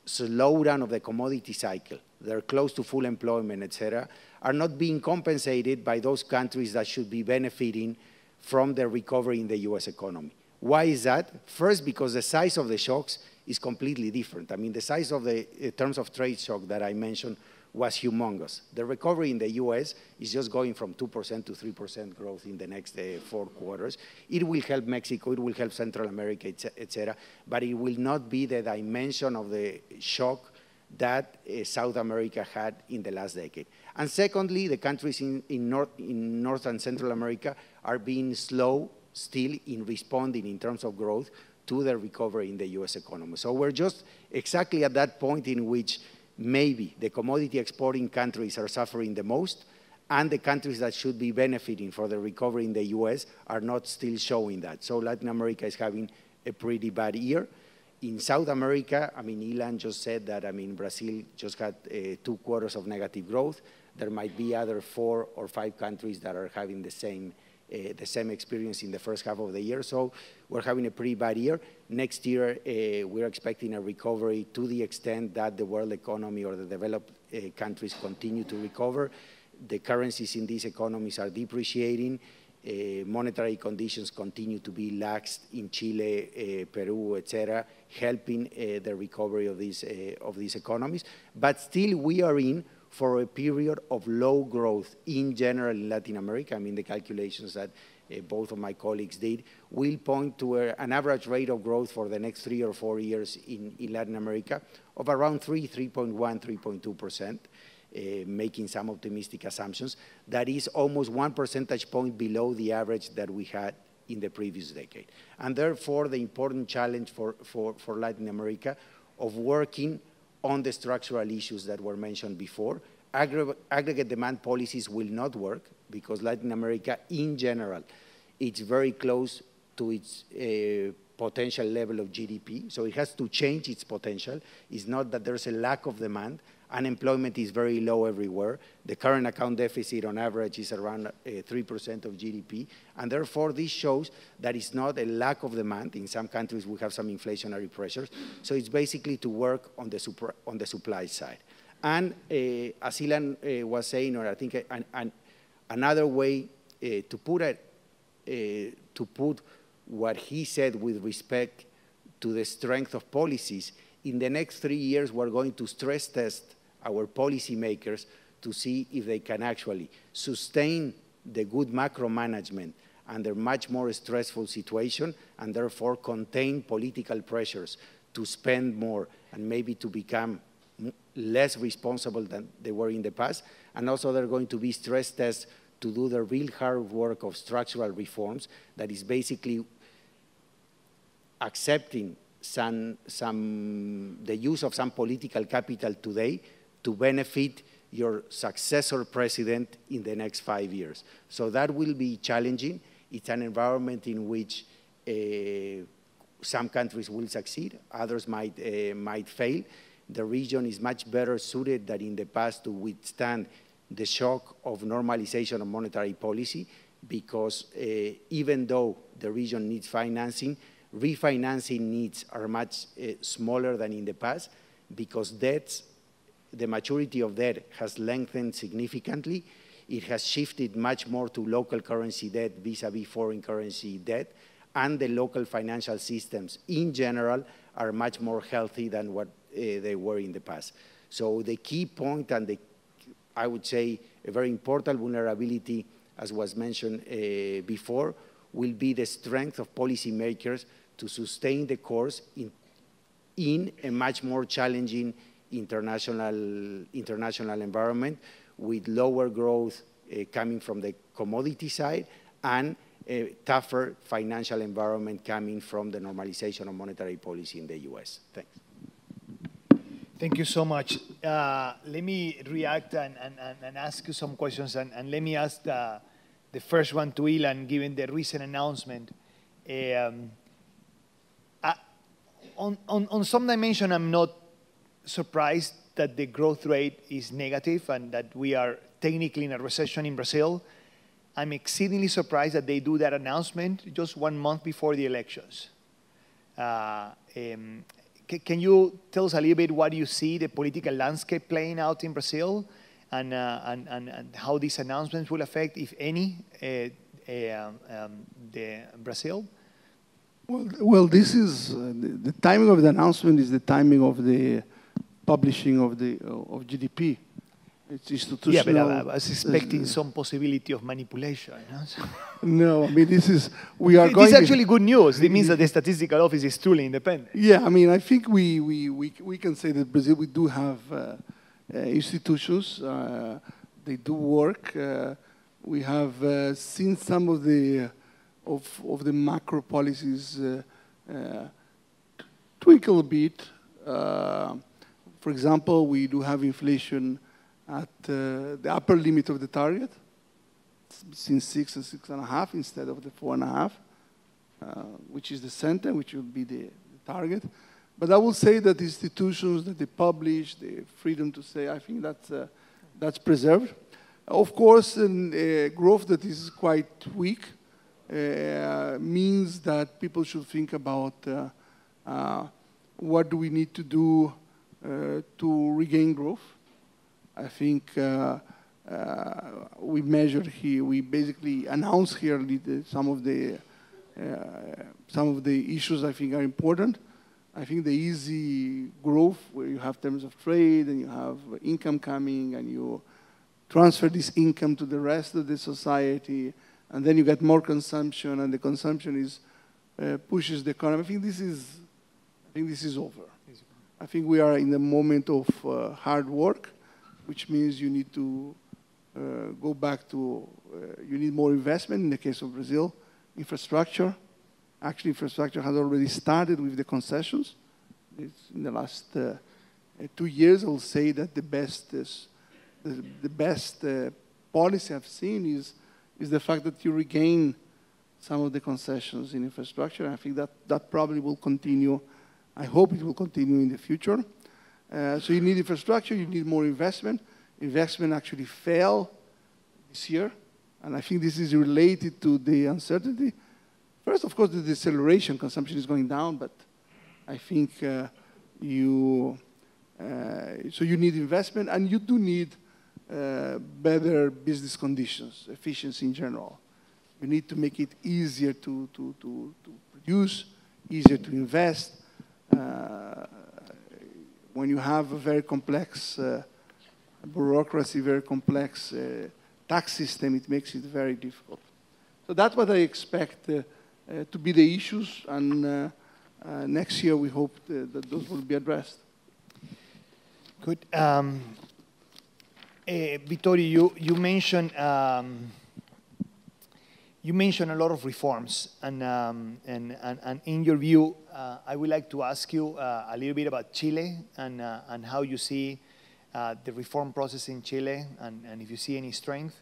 slowdown of the commodity cycle, they're close to full employment, et cetera, are not being compensated by those countries that should be benefiting from the recovery in the US economy. Why is that? First, because the size of the shocks is completely different. I mean, the size of the terms of trade shock that I mentioned was humongous. The recovery in the US is just going from 2% to 3% growth in the next 4 quarters. It will help Mexico, it will help Central America, et cetera, but it will not be the dimension of the shock that South America had in the last decade. And secondly, the countries in North and Central America are being slow still in responding in terms of growth to the recovery in the US economy. So we're just exactly at that point in which maybe the commodity exporting countries are suffering the most, and the countries that should be benefiting for the recovery in the US are not still showing that. So Latin America is having a pretty bad year. In South America, I mean, Ilan just said that, I mean, Brazil just had 2 quarters of negative growth. There might be other 4 or 5 countries that are having the same experience in the first half of the year. So we're having a pretty bad year. Next year, we're expecting a recovery to the extent that the world economy or the developed countries continue to recover. The currencies in these economies are depreciating. Monetary conditions continue to be lax in Chile, Peru, et cetera, helping the recovery of these economies. But still, we are in for a period of low growth in general in Latin America. I mean, the calculations that both of my colleagues did will point to an average rate of growth for the next 3 or 4 years in Latin America of around 3.1, 3.2%, making some optimistic assumptions. That is almost 1 percentage point below the average that we had in the previous decade. And therefore, the important challenge for Latin America of working on the structural issues that were mentioned before. Aggregate demand policies will not work because Latin America in general, it's very close to its potential level of GDP. So it has to change its potential. It's not that there's a lack of demand. Unemployment is very low everywhere. The current account deficit on average is around 3% of GDP. And therefore, this shows that it's not a lack of demand. In some countries, we have some inflationary pressures. So it's basically to work on the supply side. And as Ilan was saying, or I think another way to put what he said with respect to the strength of policies, in the next 3 years, we're going to stress test our policymakers to see if they can actually sustain the good macro management under much more stressful situation and therefore contain political pressures to spend more and maybe to become less responsible than they were in the past. And also they're going to be stress tests to do the real hard work of structural reforms that is basically accepting the use of some political capital today to benefit your successor president in the next 5 years. So that will be challenging. It's an environment in which some countries will succeed, others might fail. The region is much better suited than in the past to withstand the shock of normalization of monetary policy because even though the region needs financing, refinancing needs are much smaller than in the past because the maturity of debt has lengthened significantly. It has shifted much more to local currency debt vis-a-vis foreign currency debt, and the local financial systems in general are much more healthy than what they were in the past. So the key point and I would say a very important vulnerability, as was mentioned before, will be the strength of policymakers to sustain the course in a much more challenging international environment with lower growth coming from the commodity side and a tougher financial environment coming from the normalization of monetary policy in the US. Thanks. Thank you so much. Let me react and ask you some questions, and let me ask the first one to Ilan, given the recent announcement. On some dimension, I'm not surprised that the growth rate is negative and that we are technically in a recession in Brazil. I'm exceedingly surprised that they do that announcement just 1 month before the elections. Can you tell us a little bit what you see the political landscape playing out in Brazil and how these announcements will affect, if any, the Brazil? Well, this is the timing of the announcement is the timing of the publishing of GDP. It's institutional. Yeah, but I was expecting some possibility of manipulation. No, I mean, this is, we are going... This is actually good news. It means that the statistical office is truly independent. Yeah, I mean, I think we can say that Brazil, we do have institutions. They do work. We have seen some of the macro policies twinkle a bit. For example, we do have inflation at the upper limit of the target, since 6 and 6.5 instead of the 4.5, which is the center, which will be the target. But I will say that the institutions that they publish, the freedom to say, I think that's preserved. Of course, growth that is quite weak means that people should think about what do we need to do to regain growth. I think we measured here, we basically announced here some of the issues I think are important. I think the easy growth, where you have terms of trade and you have income coming and you transfer this income to the rest of the society, and then you get more consumption, and the consumption pushes the economy. I think this is over. I think we are in the moment of hard work, which means you need to go back to, you need more investment in the case of Brazil, infrastructure. Actually, infrastructure has already started with the concessions. In the last 2 years, I will say that the best policy I've seen is the fact that you regain some of the concessions in infrastructure. I think that probably will continue. I hope it will continue in the future. So you need infrastructure, you need more investment. Investment actually fell this year, and I think this is related to the uncertainty. First, of course, the deceleration, consumption is going down, but I think so you need investment, and you do need better business conditions, efficiency in general. You need to make it easier to produce, easier to invest. When you have a very complex bureaucracy, very complex tax system, it makes it very difficult. So that's what I expect to be the issues, and next year we hope that those will be addressed. Good. Vittorio, you mentioned a lot of reforms, and in your view, I would like to ask you a little bit about Chile and how you see the reform process in Chile, and if you see any strength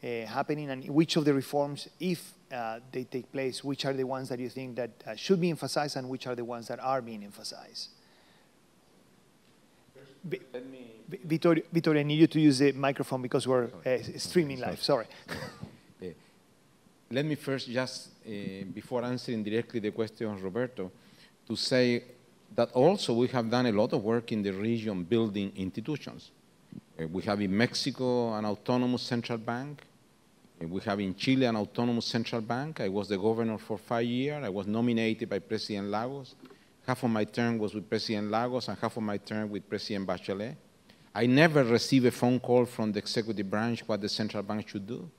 happening, and which of the reforms, if they take place, which are the ones that you think that should be emphasized, and which are the ones that are being emphasized? Vittorio, I need you to use the microphone because we're streaming live. Sorry. Let me first just, before answering directly the question of Roberto, to say that also we have done a lot of work in the region building institutions. We have in Mexico an autonomous central bank. We have in Chile an autonomous central bank. I was the governor for 5 years. I was nominated by President Lagos. Half of my term was with President Lagos and half of my term with President Bachelet. I never received a phone call from the executive branch what the central bank should do.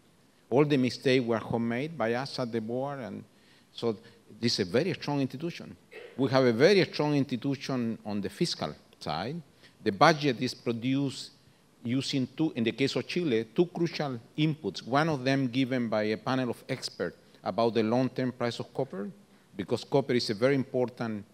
All the mistakes were homemade by us at the board, and so this is a very strong institution. We have a very strong institution on the fiscal side. The budget is produced using in the case of Chile, two crucial inputs. One of them given by a panel of experts about the long-term price of copper, because copper is a very important,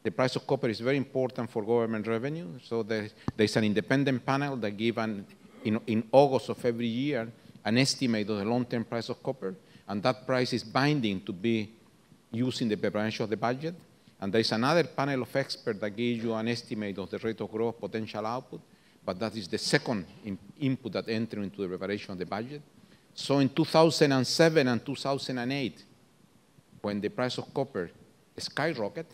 the price of copper is very important for government revenue. So there's an independent panel that give in August of every year an estimate of the long-term price of copper, and that price is binding to be used in the preparation of the budget. And there's another panel of experts that gives you an estimate of the rate of growth potential output, but that is the second input that enters into the preparation of the budget. So in 2007 and 2008, when the price of copper skyrocketed,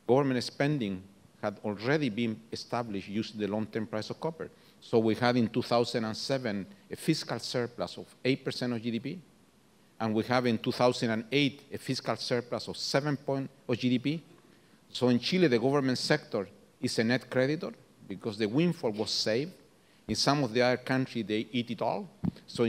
government spending had already been established using the long-term price of copper. So we had in 2007 a fiscal surplus of 8% of GDP, and we have in 2008 a fiscal surplus of 7 points of GDP. So in Chile, the government sector is a net creditor because the windfall was saved. In some of the other countries, they eat it all. So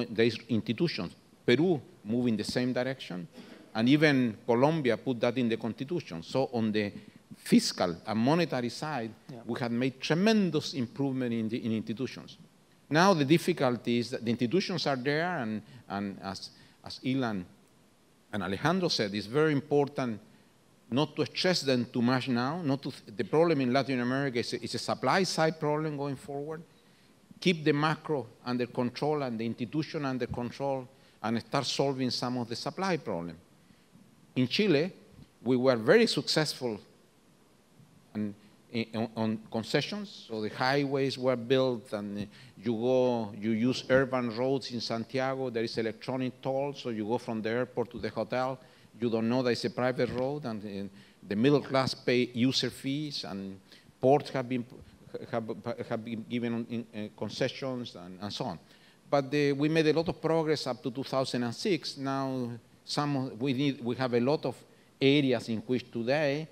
there's institutions. Peru move in the same direction, and even Colombia put that in the constitution. So on the fiscal and monetary side, we have made tremendous improvement in institutions. Now the difficulty is that the institutions are there, and as Ilan and Alejandro said, it's very important not to stress them too much now. The problem in Latin America is a supply side problem going forward. Keep the macro under control and the institution under control, and start solving some of the supply problem. In Chile, we were very successful on concessions. So the highways were built, and you use urban roads in Santiago. There is electronic toll, so you go from the airport to the hotel. You don't know that it's a private road, and the middle class pay user fees, and ports have been given concessions and so on. But we made a lot of progress up to 2006. Now we have a lot of areas in which today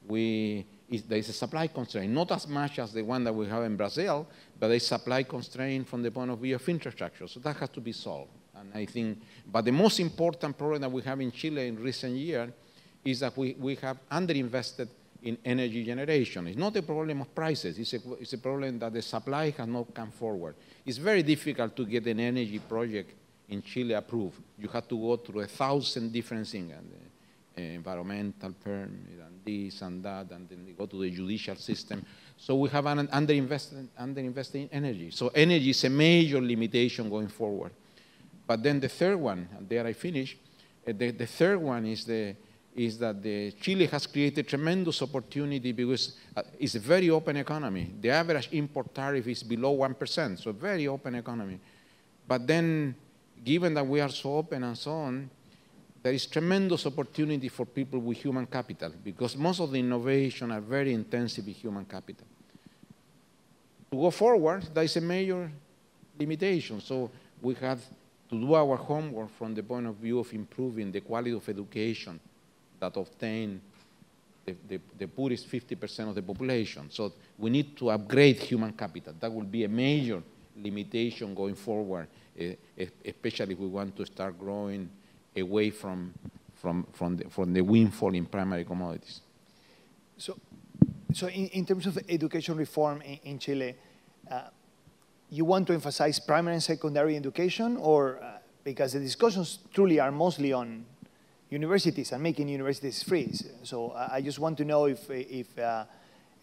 there is a supply constraint, not as much as the one that we have in Brazil, but there is supply constraint from the point of view of infrastructure. So that has to be solved. And I think, but the most important problem that we have in Chile in recent years is that we have underinvested in energy generation. It's not a problem of prices. It's a problem that the supply has not come forward. It's very difficult to get an energy project in Chile approved. You have to go through 1,000 different things, environmental permit, and this and that, and then they go to the judicial system. So we have underinvested in energy. So energy is a major limitation going forward. But then the third one, and there I finish, the third one is that Chile has created tremendous opportunity because it's a very open economy. The average import tariff is below 1%, so a very open economy. But then, given that we are so open and so on, there is tremendous opportunity for people with human capital, because most of the innovation are very intensive in human capital. To go forward, there is a major limitation. So we have to do our homework from the point of view of improving the quality of education that obtain the poorest 50% of the population. So we need to upgrade human capital. That will be a major limitation going forward, especially if we want to start growing away from the windfall in primary commodities. So in terms of education reform in Chile, you want to emphasize primary and secondary education, or because the discussions truly are mostly on universities and making universities free. So I just want to know if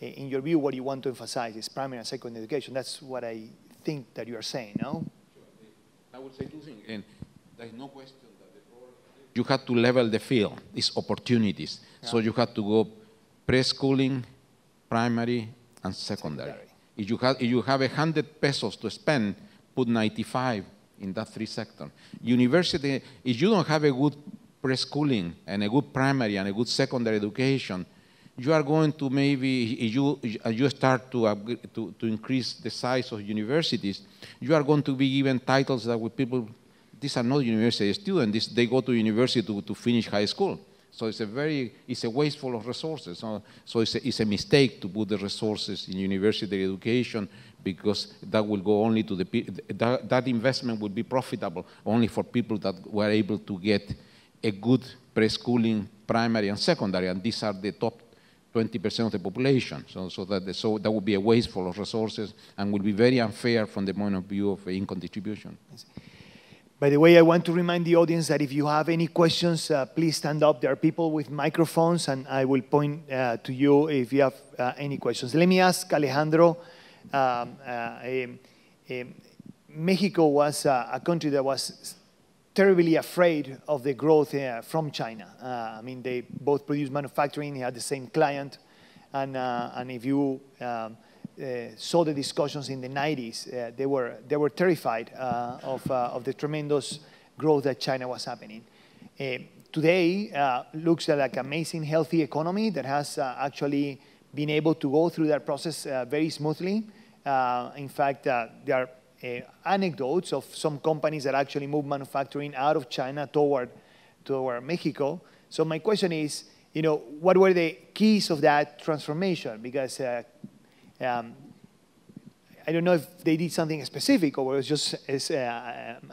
in your view, what you want to emphasize is primary and secondary education. That's what I think that you are saying, no? I would say two things, and there's no question that the problem, you have to level the field, it's opportunities. Yeah. So you have to go preschooling, primary, and secondary. If you have 100 pesos to spend, put 95 in that three sectors. University, if you don't have a good preschooling and a good primary and a good secondary education, you are going to maybe, if you start to increase the size of universities, you are going to be given titles that with people, these are not university students, they go to university to finish high school. So it's a wasteful of resources. So it's a mistake to put the resources in university education, because that will go only to that investment will be profitable only for people that were able to get a good preschooling, primary and secondary, and these are the top 20% of the population. So that would be a wasteful of resources and will be very unfair from the point of view of income distribution. By the way, I want to remind the audience that if you have any questions, please stand up. There are people with microphones, and I will point to you if you have any questions. Let me ask Alejandro. Mexico was a country that was terribly afraid of the growth from China. I mean, they both produce manufacturing, they had the same client, and if you saw the discussions in the 90s, they were terrified of the tremendous growth that China was happening. Today looks like an amazing, healthy economy that has actually been able to go through that process very smoothly. In fact, there are anecdotes of some companies that actually move manufacturing out of China toward Mexico. So my question is, what were the keys of that transformation? Because I don't know if they did something specific or it was just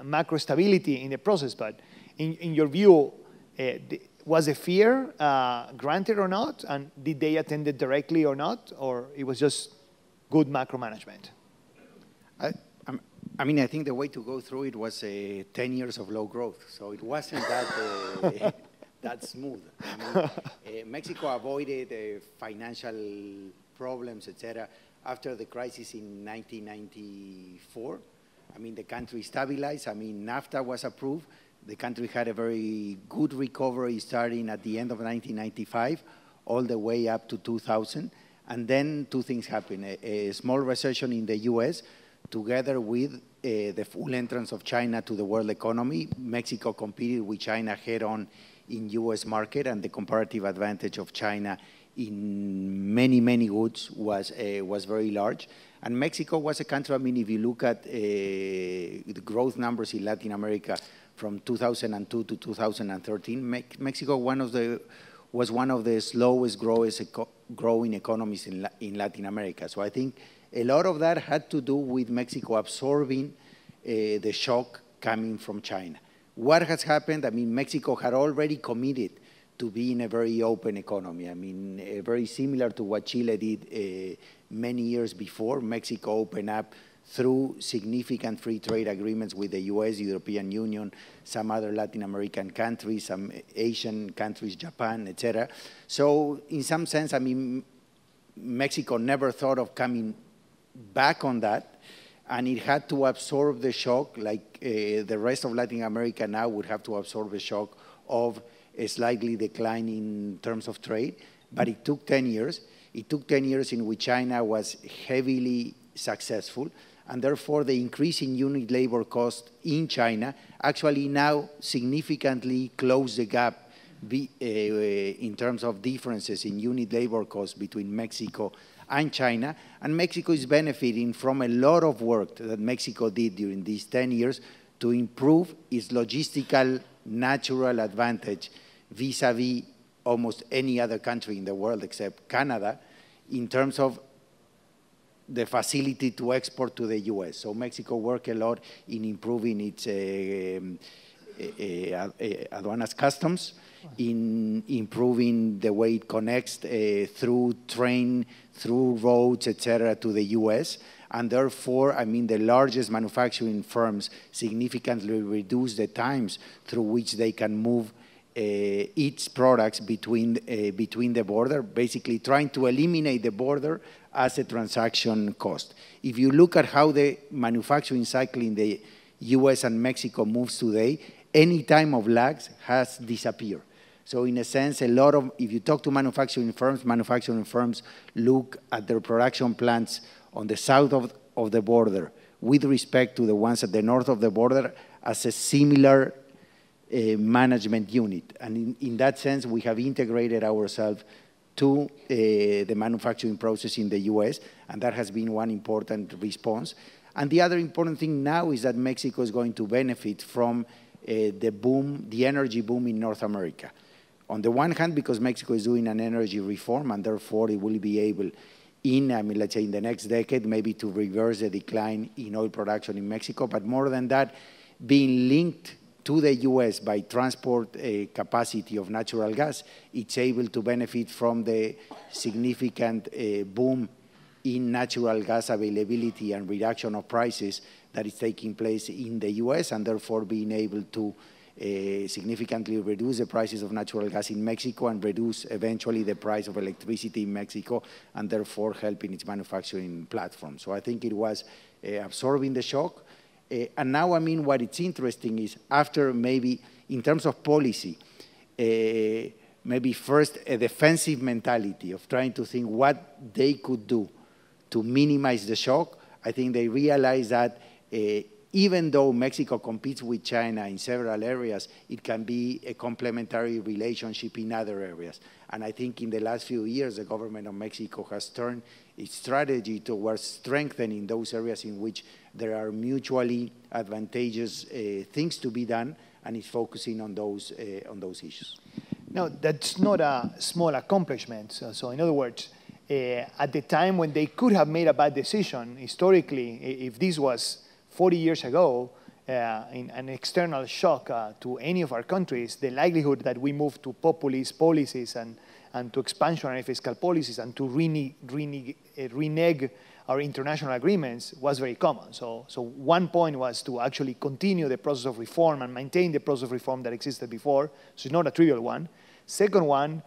macro stability in the process, but in your view, was the fear granted or not? And did they attend it directly or not? Or it was just good macro management? I mean, I think the way to go through it was 10 years of low growth. So it wasn't that, that smooth. I mean, Mexico avoided financial problems, etc. after the crisis in 1994. I mean, the country stabilized. I mean, NAFTA was approved. The country had a very good recovery starting at the end of 1995, all the way up to 2000. And then two things happened. A small recession in the US, together with the full entrance of China to the world economy. Mexico competed with China head-on in US market, and the comparative advantage of China in many, many goods was very large. And Mexico was a country, I mean, if you look at the growth numbers in Latin America from 2002 to 2013, Mexico was one of the slowest growing economies in Latin America. So I think a lot of that had to do with Mexico absorbing the shock coming from China. What has happened? I mean, Mexico had already committed to being a very open economy. I mean, very similar to what Chile did many years before. Mexico opened up through significant free trade agreements with the US, European Union, some other Latin American countries, some Asian countries, Japan, etc. So in some sense, I mean, Mexico never thought of coming back on that, and it had to absorb the shock like the rest of Latin America now would have to absorb the shock of a slightly decline in terms of trade, but it took 10 years. It took 10 years in which China was heavily successful, and therefore the increase in unit labor cost in China actually now significantly closed the gap in terms of differences in unit labor costs between Mexico and China, and Mexico is benefiting from a lot of work that Mexico did during these 10 years to improve its logistical natural advantage vis-a-vis almost any other country in the world except Canada in terms of the facility to export to the US. So Mexico worked a lot in improving its aduanas customs, in improving the way it connects through train, through roads, etc., to the US. And therefore, I mean, the largest manufacturing firms significantly reduce the times through which they can move its products between the border, basically trying to eliminate the border as a transaction cost. If you look at how the manufacturing cycle in the US and Mexico moves today, any time of lags has disappeared. So in a sense, if you talk to manufacturing firms look at their production plants on the south of the border with respect to the ones at the north of the border as a similar management unit. And in that sense, we have integrated ourselves to the manufacturing process in the US, and that has been one important response. And the other important thing now is that Mexico is going to benefit from the energy boom in North America. On the one hand, because Mexico is doing an energy reform, and therefore it will be able let's say in the next decade, maybe to reverse the decline in oil production in Mexico, but more than that, being linked to the US by transport capacity of natural gas, it's able to benefit from the significant boom in natural gas availability and reduction of prices that is taking place in the US, and therefore being able to significantly reduce the prices of natural gas in Mexico and reduce eventually the price of electricity in Mexico, and therefore helping its manufacturing platform. So I think it was absorbing the shock. And now, I mean, what it's interesting is after maybe, in terms of policy, maybe first a defensive mentality of trying to think what they could do to minimize the shock. I think they realized that even though Mexico competes with China in several areas, it can be a complementary relationship in other areas. And I think in the last few years, the government of Mexico has turned its strategy towards strengthening those areas in which there are mutually advantageous things to be done, and is focusing on those issues. No, that's not a small accomplishment. So in other words, at the time when they could have made a bad decision, historically, if this was 40 years ago, in an external shock to any of our countries, the likelihood that we move to populist policies and to expansionary fiscal policies and to renege our international agreements was very common. So one point was to actually continue the process of reform and maintain the process of reform that existed before. So it's not a trivial one. Second one,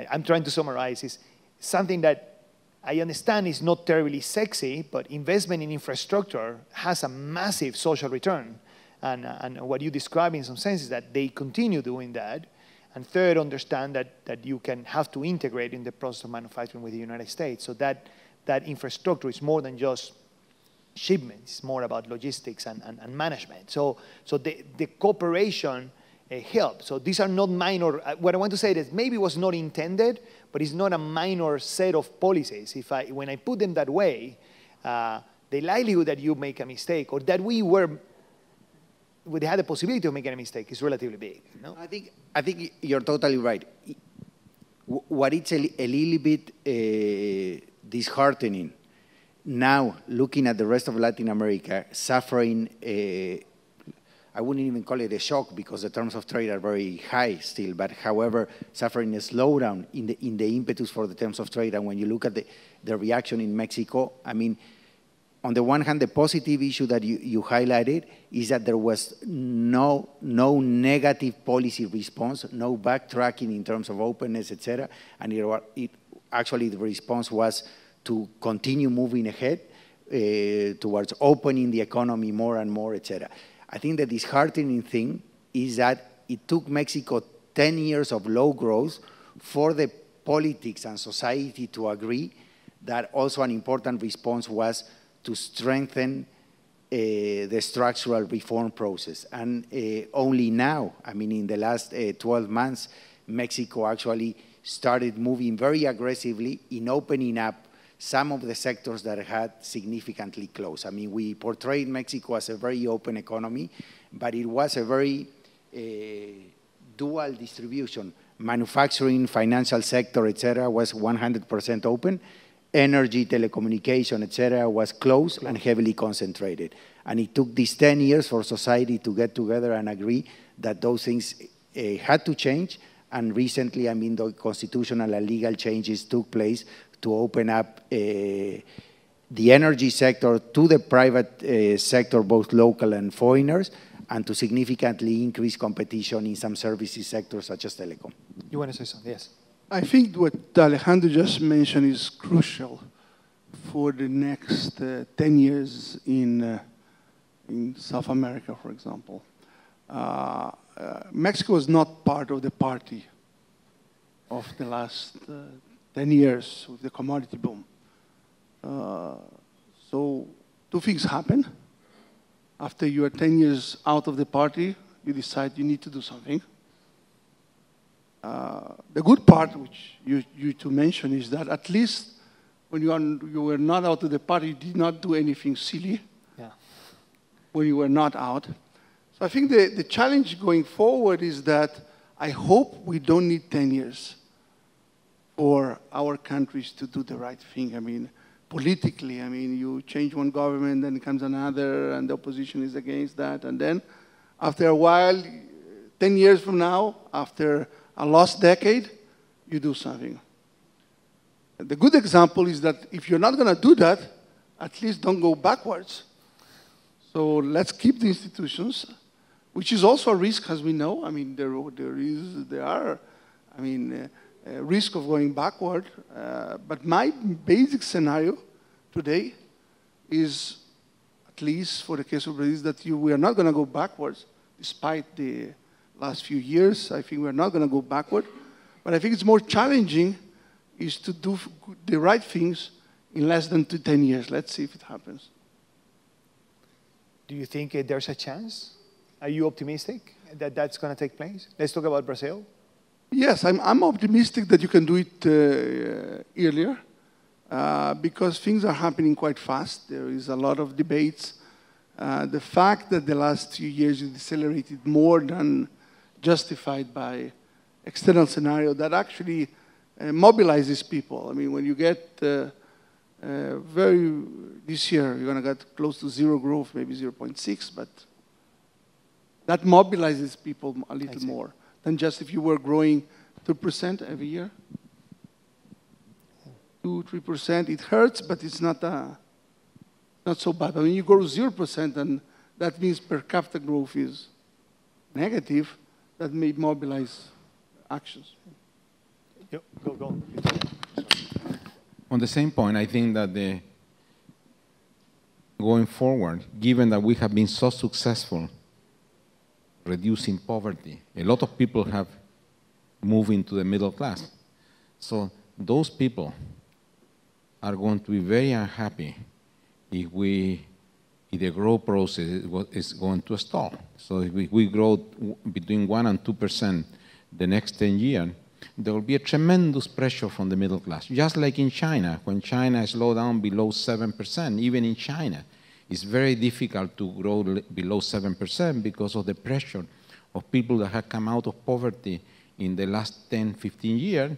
I'm trying to summarize, is something that I understand is not terribly sexy, but investment in infrastructure has a massive social return. And what you describe in some sense is that they continue doing that. And third, understand that you can have to integrate in the process of manufacturing with the United States. So that infrastructure is more than just shipments. It's more about logistics and management. So the cooperation helps. So these are not minor. What I want to say is maybe it was not intended, but it's not a minor set of policies. When I put them that way, the likelihood that you make a mistake or that we had the possibility of making a mistake is relatively big. No? I think you're totally right. What it's a little bit disheartening now, looking at the rest of Latin America suffering I wouldn't even call it a shock because the terms of trade are very high still, but however, suffering a slowdown in the impetus for the terms of trade. And when you look at the reaction in Mexico, I mean, on the one hand, the positive issue that you highlighted is that there was no negative policy response, no backtracking in terms of openness, et cetera. And actually the response was to continue moving ahead towards opening the economy more and more, et cetera. I think the disheartening thing is that it took Mexico 10 years of low growth for the politics and society to agree that also an important response was to strengthen the structural reform process. And only now, I mean, in the last 12 months, Mexico actually started moving very aggressively in opening up some of the sectors that had significantly closed. I mean, we portrayed Mexico as a very open economy, but it was a very dual distribution. Manufacturing, financial sector, et cetera, was 100% open. Energy, telecommunication, et cetera, was closed and heavily concentrated. And it took these 10 years for society to get together and agree that those things had to change. And recently, I mean, the constitutional and legal changes took place to open up the energy sector to the private sector, both local and foreigners, and to significantly increase competition in some services sectors such as telecom. You want to say something? Yes. I think what Alejandro just mentioned is crucial for the next 10 years in South America, for example. Mexico is not part of the party of the last 10 years with the commodity boom. So two things happen. After you are 10 years out of the party, you decide you need to do something. The good part, which you two mentioned, is that at least when you were not out of the party, you did not do anything silly. Yeah. When you were not out. So I think the challenge going forward is that I hope we don't need 10 years for our countries to do the right thing. I mean, politically, I mean, you change one government, then comes another, and the opposition is against that. And then after a while, 10 years from now, after a lost decade, you do something. The good example is that if you're not going to do that, at least don't go backwards. So let's keep the institutions, which is also a risk, as we know. I mean, there are risk of going backward. But my basic scenario today is, at least for the case of Brazil, that we are not going to go backwards, despite the last few years. I think we're not going to go backward. But I think it's more challenging is to do the right things in less than 10 years. Let's see if it happens. Do you think there's a chance? Are you optimistic that that's going to take place? Let's talk about Brazil. Yes, I'm optimistic that you can do it earlier because things are happening quite fast. There is a lot of debates. The fact that the last few years it decelerated more than justified by external scenario that actually mobilizes people. I mean, when you get this year, you're going to get close to zero growth, maybe 0.6, but that mobilizes people a little more than just if you were growing 2% every year. 2-3%, it hurts, but it's not so bad. But when you grow 0%, and that means per capita growth is negative, that may mobilize actions. Go. On the same point, I think that going forward, given that we have been so successful reducing poverty, a lot of people have moved into the middle class. So those people are going to be very unhappy if the growth process is going to stall. So if we grow between 1% and 2% the next 10 years, there will be a tremendous pressure from the middle class. Just like in China, when China slowed down below 7%, even in China, it's very difficult to grow below 7% because of the pressure of people that have come out of poverty in the last 10, 15 years.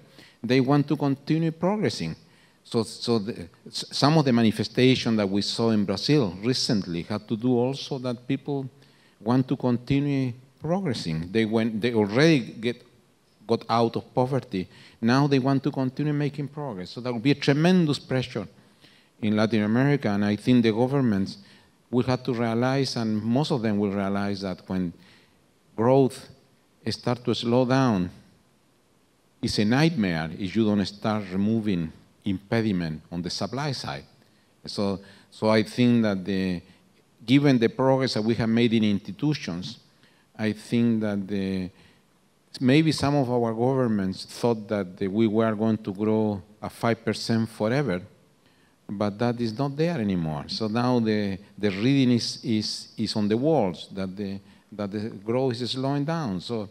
They want to continue progressing. So some of the manifestations that we saw in Brazil recently had to do also that people want to continue progressing. They already got out of poverty. Now they want to continue making progress. So there will be a tremendous pressure in Latin America, and I think the governments will have to realize, and most of them will realize, that when growth starts to slow down, it's a nightmare if you don't start removing impediment on the supply side. So I think that given the progress that we have made in institutions, I think that maybe some of our governments thought that we were going to grow at 5% forever, but that is not there anymore. So now the reading is on the walls that the growth is slowing down. So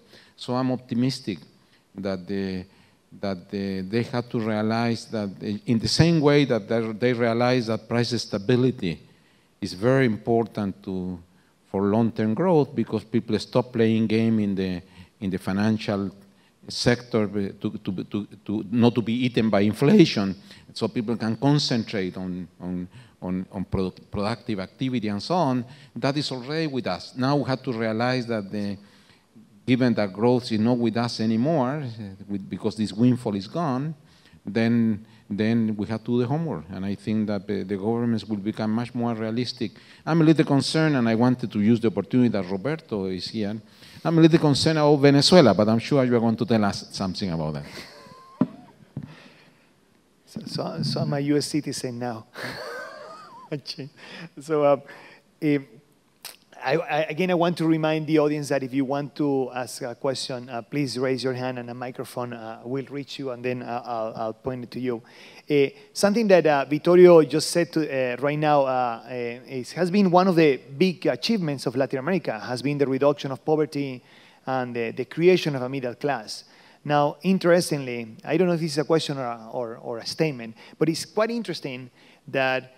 I'm optimistic that they have to realize that in the same way that they realize that price stability is very important for long-term growth, because people stop playing game in the financial sector to not to be eaten by inflation, so people can concentrate on productive activity and so on. That is already with us. Now we have to realize that given that growth is not with us anymore, because this windfall is gone, then we have to do the homework. And I think that the governments will become much more realistic. I'm a little concerned, and I wanted to use the opportunity that Roberto is here. I'm a little concerned about Venezuela, but I'm sure you're going to tell us something about that. So I'm a US citizen now. So again, I want to remind the audience that if you want to ask a question, please raise your hand and a microphone will reach you, and then I'll point it to you. Something that Vittorio just said right now has been one of the big achievements of Latin America, has been the reduction of poverty and the creation of a middle class. Now, interestingly, I don't know if this is a question or a statement, but it's quite interesting that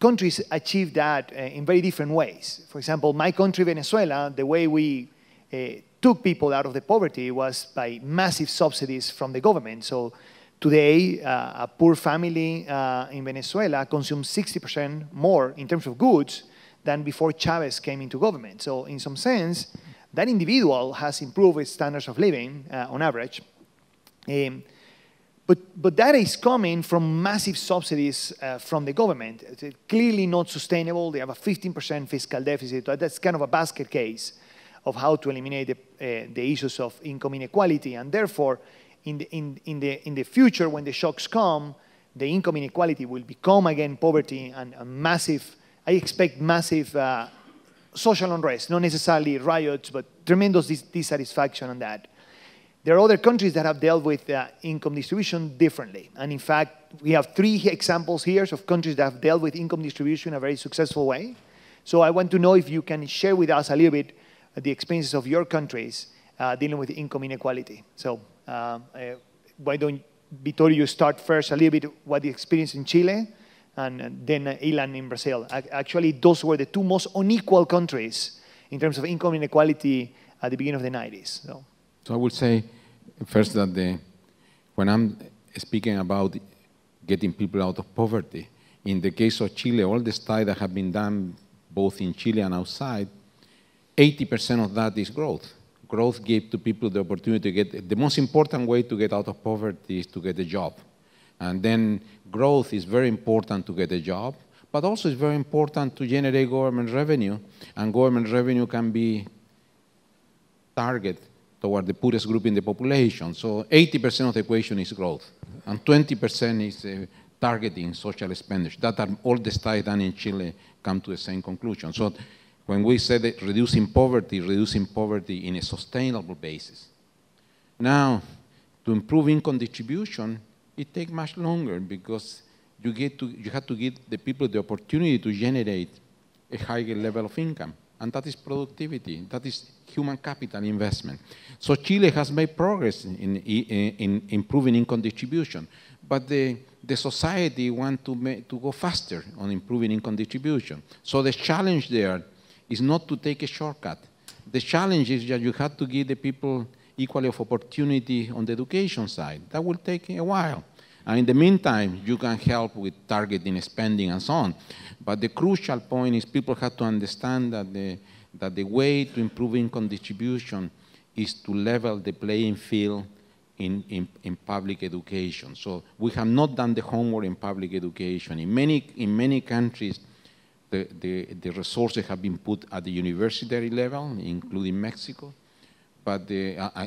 countries achieve that in very different ways. For example, my country, Venezuela, the way we took people out of the poverty was by massive subsidies from the government. So today, a poor family in Venezuela consumes 60% more in terms of goods than before Chavez came into government. So in some sense, that individual has improved his standards of living on average. But that is coming from massive subsidies from the government. It's clearly not sustainable. They have a 15% fiscal deficit. That's kind of a basket case of how to eliminate the issues of income inequality. And therefore, in the future, when the shocks come, the income inequality will become again poverty and a massive, I expect massive social unrest, not necessarily riots, but tremendous dissatisfaction on that. There are other countries that have dealt with income distribution differently. And in fact, we have 3 examples here of countries that have dealt with income distribution in a very successful way. So I want to know if you can share with us a little bit the experiences of your countries dealing with income inequality. So why don't, Vittorio, you start first a little bit what the experience in Chile, and then Ilan in Brazil. Actually, those were the 2 most unequal countries in terms of income inequality at the beginning of the 90s. So I would say first that when I'm speaking about getting people out of poverty, in the case of Chile, all the studies that have been done both in Chile and outside, 80% of that is growth. Growth gave to people the opportunity to get, the most important way to get out of poverty is to get a job. And then growth is very important to get a job, but also it's very important to generate government revenue, and government revenue can be targeted toward the poorest group in the population. So 80% of the equation is growth, and 20% is targeting social expenditure. That are all the studies done in Chile come to the same conclusion. So when we said that reducing poverty in a sustainable basis. Now, to improve income distribution, it takes much longer because you have to give the people the opportunity to generate a higher level of income. And that is productivity, that is human capital investment. So Chile has made progress in improving income distribution, but the society wants to go faster on improving income distribution. So the challenge there is not to take a shortcut. The challenge is that you have to give the people equally of opportunity on the education side. That will take a while. And in the meantime, you can help with targeting spending and so on. But the crucial point is people have to understand that the way to improve income distribution is to level the playing field in public education. So we have not done the homework in public education. In many countries, the resources have been put at the university level, including Mexico. But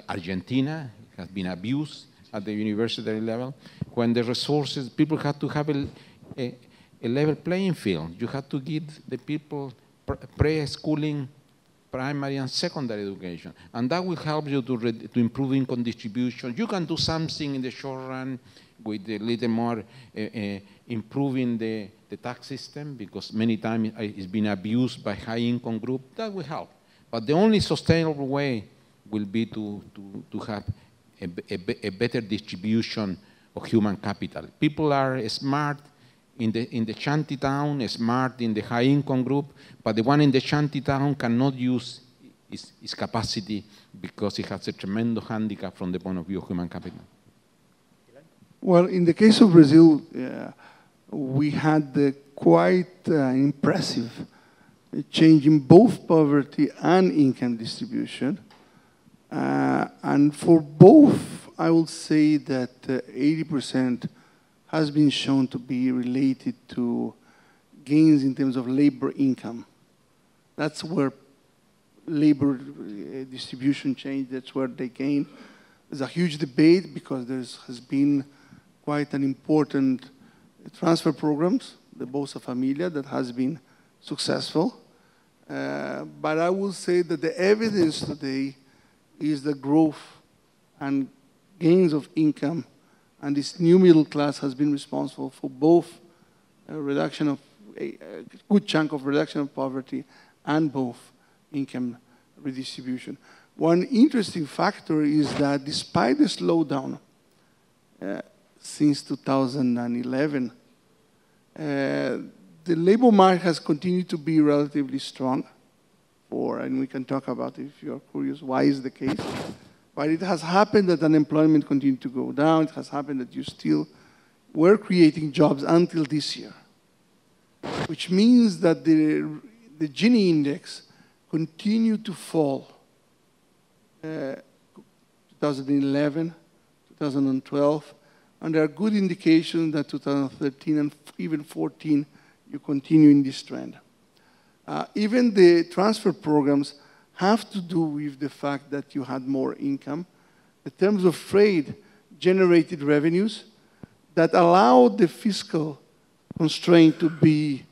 Argentina has been abused at the university level. When the resources, people have to have a level playing field. You have to give the people pre-schooling, primary and secondary education. And that will help you to improve income distribution. You can do something in the short run with a little more improving the tax system, because many times it's been abused by high income group. That will help. But the only sustainable way will be to have a better distribution of human capital. People are smart in the shanty town, smart in the high income group, but the one in the shanty town cannot use its capacity because it has a tremendous handicap from the point of view of human capital. Well, in the case of Brazil, we had quite impressive change in both poverty and income distribution. And for both, I will say that 80% has been shown to be related to gains in terms of labor income. That's where labor distribution changed, that's where they gain. There's a huge debate because there has been quite an important transfer programs, the Bolsa Familia, that has been successful. But I will say that the evidence today is the growth and gains of income, and this new middle class has been responsible for both a reduction of a good chunk of reduction of poverty and both income redistribution. One interesting factor is that despite the slowdown since 2011, the labor market has continued to be relatively strong. And we can talk about it if you're curious why is the case. But it has happened that unemployment continued to go down. It has happened that you still were creating jobs until this year, which means that the Gini index continued to fall 2011, 2012, and there are good indications that 2013 and even 14, you continue in this trend. Even the transfer programs have to do with the fact that you had more income. The terms of trade generated revenues that allowed the fiscal constraint to be,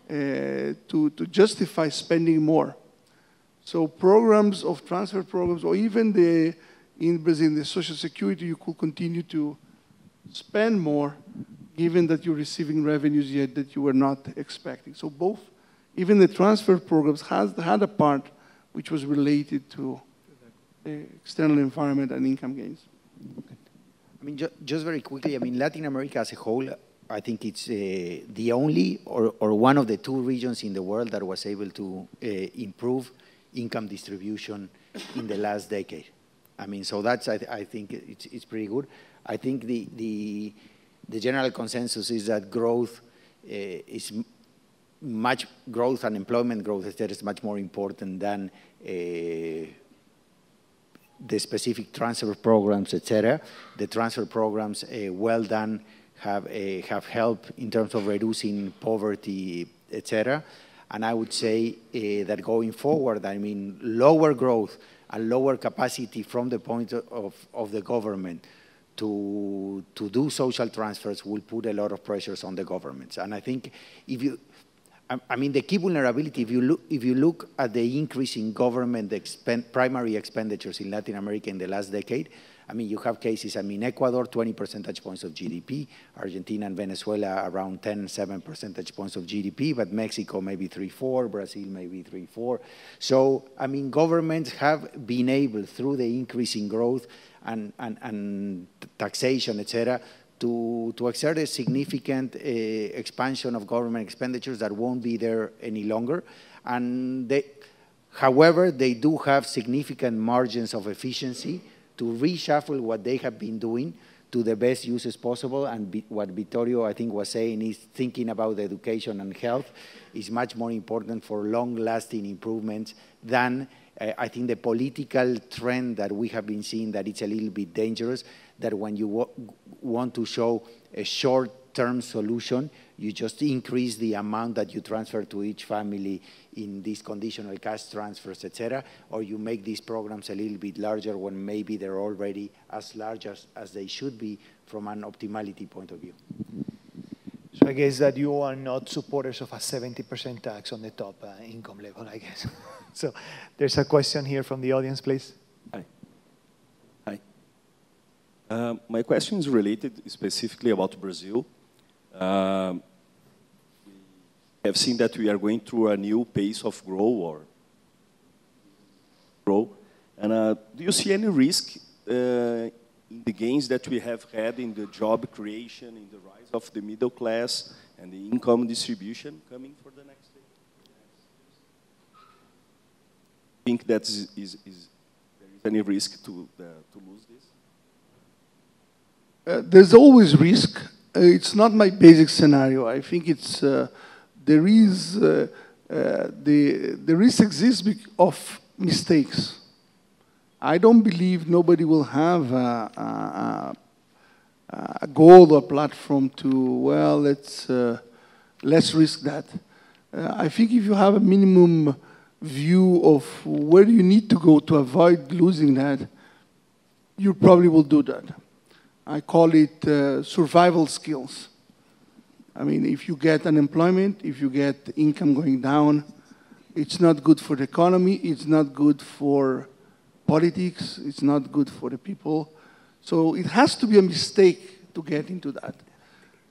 to justify spending more. So programs of transfer programs, or even in Brazil, the Social Security, you could continue to spend more, given that you're receiving revenues yet that you were not expecting. So both, even the transfer programs had a part which was related to the external environment and income gains. I mean, just very quickly, I mean, Latin America as a whole, I think it's the only or one of the two regions in the world that was able to improve income distribution in the last decade. I mean, so that's, I think it's pretty good. I think the general consensus is that growth growth and employment growth is much more important than the specific transfer programs, etc. The transfer programs, well done, have helped in terms of reducing poverty, etc. And I would say that going forward, I mean, lower growth and lower capacity from the point of the government to do social transfers will put a lot of pressures on the governments. And I think if you, I mean, the key vulnerability, if you look at the increase in government primary expenditures in Latin America in the last decade, I mean, you have cases, I mean, Ecuador, 20 percentage points of GDP, Argentina and Venezuela around 7 percentage points of GDP, but Mexico maybe 3-4, Brazil maybe 3-4. So, I mean, governments have been able, through the increase in growth and taxation, etc., to exert a significant expansion of government expenditures that won't be there any longer. And however, they do have significant margins of efficiency to reshuffle what they have been doing to the best uses possible. And what Vittorio, I think, was saying is thinking about education and health is much more important for long-lasting improvements than I think the political trend that we have been seeing, that it's a little bit dangerous, that when you want to show a short-term solution, you just increase the amount that you transfer to each family in these conditional cash transfers, etc., or you make these programs a little bit larger when maybe they're already as large as they should be from an optimality point of view. So I guess that you are not supporters of a 70% tax on the top income level, I guess. So there's a question here from the audience, please. Hi. My question is related specifically about Brazil. We have seen that we are going through a new pace of growth. And do you see any risk in the gains that we have had in the job creation, in the rise of the middle class, and the income distribution coming for the next year? I think that there is any risk to lose this? There's always risk. It's not my basic scenario. I think it's the risk exists of mistakes. I don't believe nobody will have a goal or a platform to, well, let's risk that. I think if you have a minimum view of where you need to go to avoid losing that, you probably will do that. I call it survival skills. I mean, if you get unemployment, if you get income going down, it's not good for the economy, it's not good for politics, it's not good for the people. So it has to be a mistake to get into that.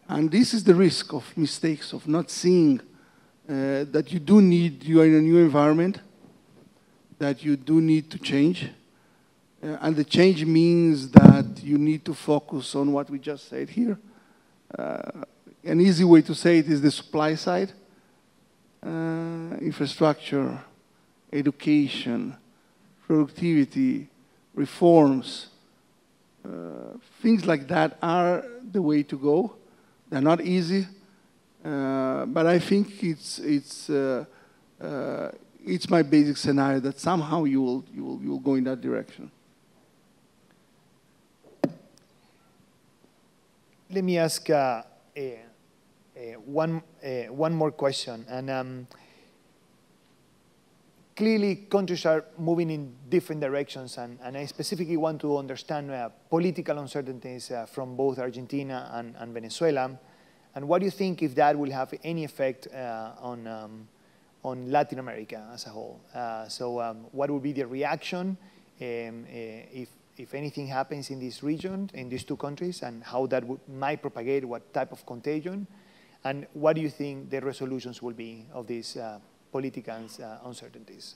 And this is the risk of mistakes, of not seeing that you are in a new environment, that you do need to change. And the change means that you need to focus on what we just said here. An easy way to say it is the supply side. Infrastructure, education, productivity, reforms, things like that are the way to go. They're not easy, but I think it's my basic scenario that somehow you will go in that direction. Let me ask one more question. And clearly, countries are moving in different directions, and I specifically want to understand political uncertainties from both Argentina and Venezuela. And what do you think if that will have any effect on Latin America as a whole? What would be the reaction if anything happens in this region, in these two countries, and how that might propagate, what type of contagion? And what do you think the resolutions will be of these political uncertainties?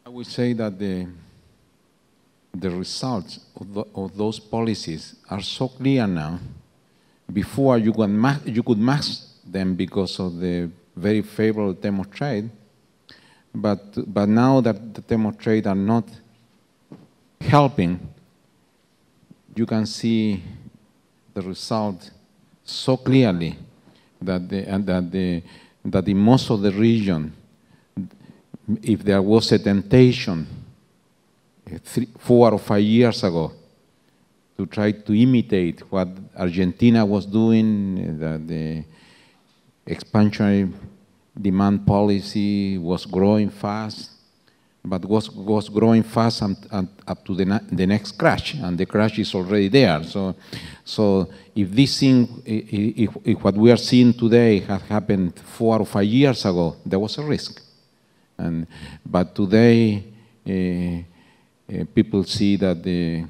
I would say that the results of those policies are so clear now. Before you could mask them because of the very favorable terms of trade, but now that the terms of trade are not helping, you can see the result so clearly that in most of the region, if there was a temptation 4 or 5 years ago to try to imitate what Argentina was doing, the expansionary demand policy was growing fast, but was growing fast up to the next crash, and the crash is already there. So if this thing, if what we are seeing today had happened 4 or 5 years ago, there was a risk. But today, people see that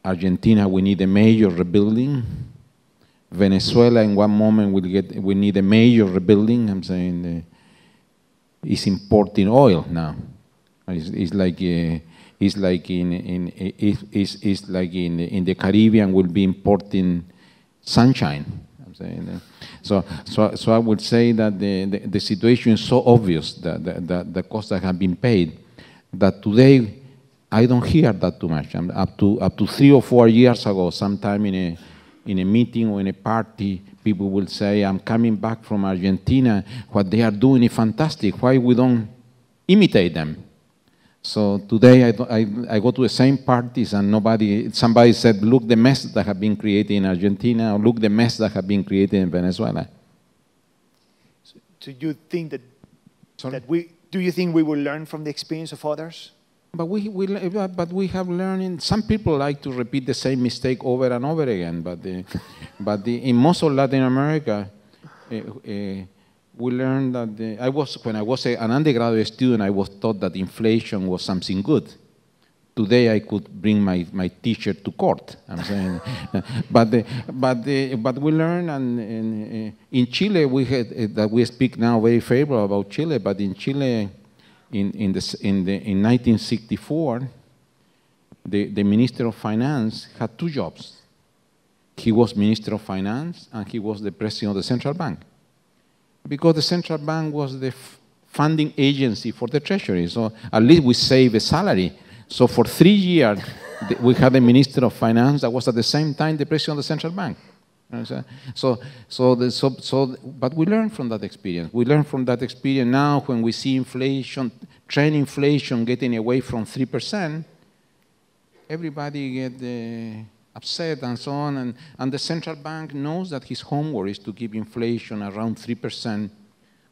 Argentina, we need a major rebuilding. Venezuela, in one moment, we need a major rebuilding. I'm saying it's importing oil now. It's like in the Caribbean, we'll be importing sunshine. I'm saying. So I would say that the situation is so obvious that the costs that have been paid that today I don't hear that too much. Up to 3 or 4 years ago, sometime in a meeting or in a party, people will say, "I'm coming back from Argentina. What they are doing is fantastic. Why we don't imitate them?" So today I go to the same parties and somebody said, "Look the mess that have been created in Argentina, or look the mess that have been created in Venezuela." So you think do you think we will learn from the experience of others? But we have learned. Some people like to repeat the same mistake over and over again. But in most of Latin America, we learned that when I was an undergraduate student, I was taught that inflation was something good. Today, I could bring my teacher to court. I'm saying, but we learned, and in Chile, we speak now very favorable about Chile. But in Chile, in 1964, the Minister of Finance had 2 jobs. He was Minister of Finance, and he was the President of the Central Bank. Because the Central Bank was the funding agency for the Treasury, so at least we save a salary. So for 3 years, we had a Minister of Finance that was at the same time the President of the Central Bank. But we learn from that experience. We learn from that experience now when we see inflation, trend inflation getting away from 3%, everybody get upset and so on. And the central bank knows that his homework is to keep inflation around 3%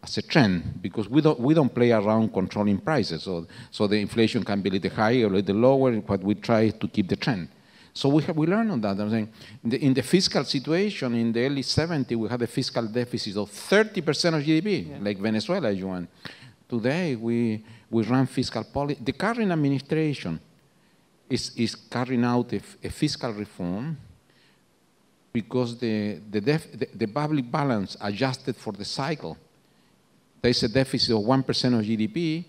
as a trend, because we don't play around controlling prices. So the inflation can be a little higher or a little lower, but we try to keep the trend. So we learn on that. I'm saying in the fiscal situation in the early 70s, we had a fiscal deficit of 30% of GDP, like Venezuela, as you want. Today, we run fiscal policy. The current administration is carrying out a fiscal reform because the public balance adjusted for the cycle. There is a deficit of 1% of GDP,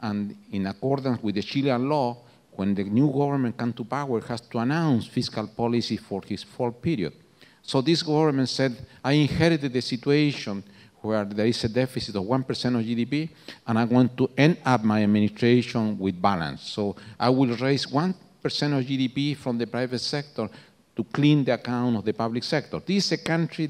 and in accordance with the Chilean law, when the new government comes to power, has to announce fiscal policy for his 4th period. So this government said, I inherited a situation where there is a deficit of 1% of GDP, and I want to end up my administration with balance. So I will raise 1% of GDP from the private sector to clean the account of the public sector. This is a country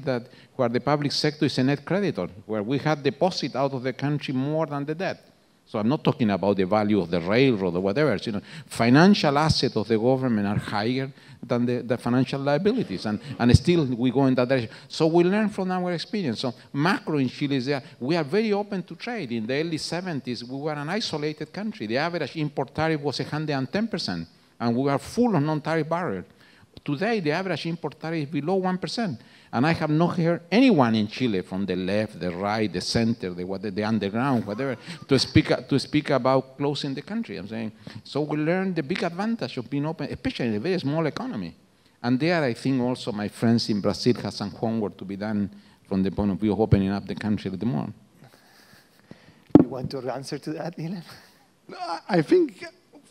where the public sector is a net creditor, where we have deposit out of the country more than the debt. So I'm not talking about the value of the railroad or whatever. You know, financial assets of the government are higher than the financial liabilities, and still we go in that direction. So we learn from our experience. So macro in Chile is there. We are very open to trade. In the early 70s, we were an isolated country. The average import tariff was 110%, and we were full of non-tariff barriers. Today, the average import tariff is below 1%. And I have not heard anyone in Chile from the left, the right, the center, the underground, whatever, to speak about closing the country. I'm saying, so we learn the big advantage of being open, especially in a very small economy. And there, I think also my friends in Brazil have some homework to be done from the point of view of opening up the country a little more. You want to answer to that, Ilan? I think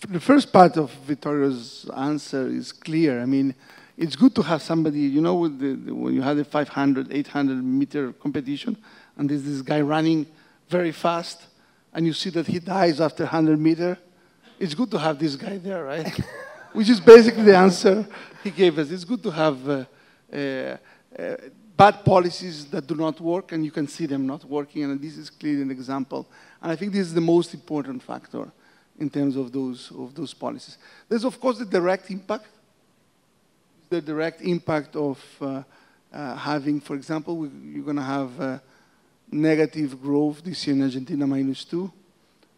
the first part of Vittorio's answer is clear. I mean, it's good to have somebody, you know, when you have a 500, 800 meter competition, and there's this guy running very fast, and you see that he dies after 100 meters. It's good to have this guy there, right? Which is basically the answer he gave us. It's good to have bad policies that do not work, and you can see them not working, and this is clearly an example. And I think this is the most important factor in terms of those policies. There's, of course, the direct impact. The direct impact of having, for example, you're going to have negative growth this year in Argentina, -2.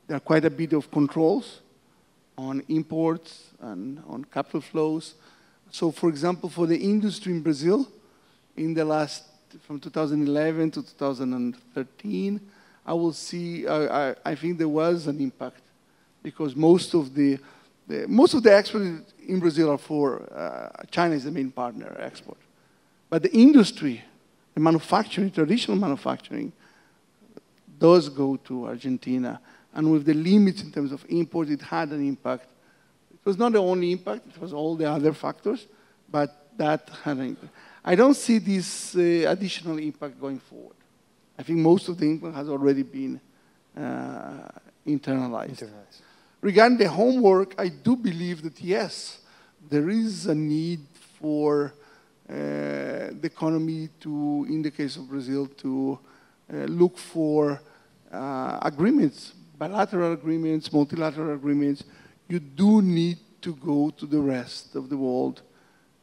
There are quite a bit of controls on imports and on capital flows. So, for example, for the industry in Brazil, in the last, from 2011 to 2013, I think there was an impact, because most of the exports in Brazil are for China is the main partner export. But the industry, the manufacturing, traditional manufacturing, does go to Argentina. And with the limits in terms of import, it had an impact. It was not the only impact, it was all the other factors, but that had an impact. I don't see this additional impact going forward. I think most of the impact has already been internalized. Regarding the homework, I do believe that, yes, there is a need for the economy to, in the case of Brazil, to look for agreements, bilateral agreements, multilateral agreements. You do need to go to the rest of the world.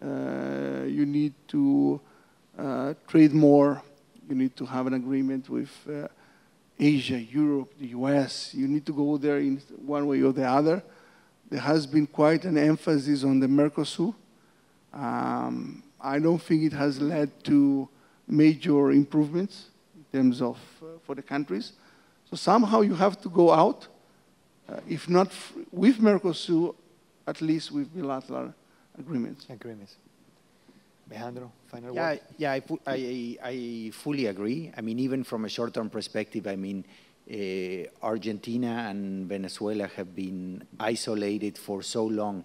You need to trade more. You need to have an agreement with Asia, Europe, the US. You need to go there in one way or the other. There has been quite an emphasis on the Mercosur. I don't think it has led to major improvements in terms of for the countries. So somehow you have to go out, if not with Mercosur, at least with bilateral agreements. Alejandro, final word? Yeah, I fully agree. I mean, even from a short-term perspective, I mean, Argentina and Venezuela have been isolated for so long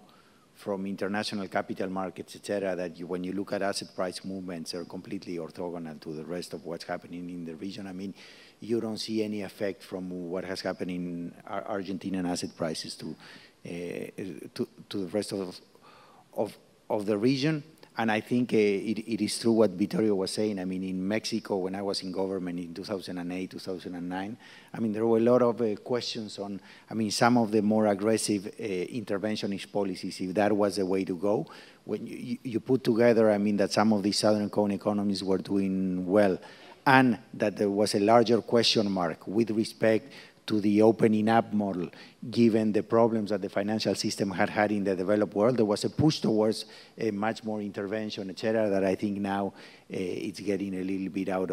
from international capital markets, et cetera, that when you look at asset price movements, they're completely orthogonal to the rest of what's happening in the region. I mean, you don't see any effect from what has happened in Argentinian asset prices to the rest of the region. And I think it is true what Vittorio was saying. I mean, in Mexico, when I was in government in 2008, 2009, I mean, there were a lot of questions on, I mean, some of the more aggressive interventionist policies, if that was the way to go. When you put together, I mean, that some of these Southern Cone economies were doing well, and that there was a larger question mark with respect to the opening up model, given the problems that the financial system had had in the developed world. There was a push towards a much more intervention, et cetera, that I think now it's getting a little bit out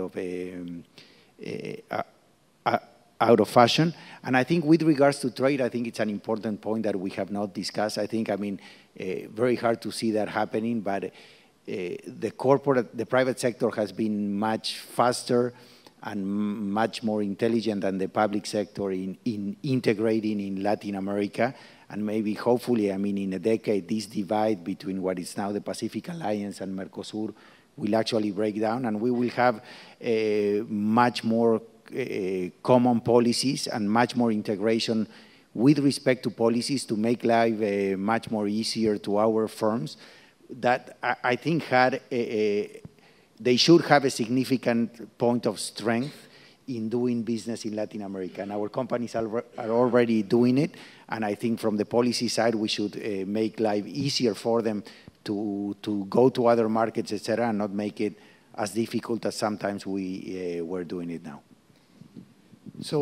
of fashion. And I think with regards to trade, I think it's an important point that we have not discussed. I think, I mean, very hard to see that happening, but the private sector has been much faster and much more intelligent than the public sector in integrating in Latin America. And maybe, hopefully, I mean, in a decade, this divide between what is now the Pacific Alliance and Mercosur will actually break down, and we will have much more common policies and much more integration with respect to policies to make life much more easier to our firms, that I think had they should have a significant point of strength in doing business in Latin America. And our companies are already doing it. And I think from the policy side, we should make life easier for them to go to other markets, et cetera, and not make it as difficult as sometimes we were doing it now. So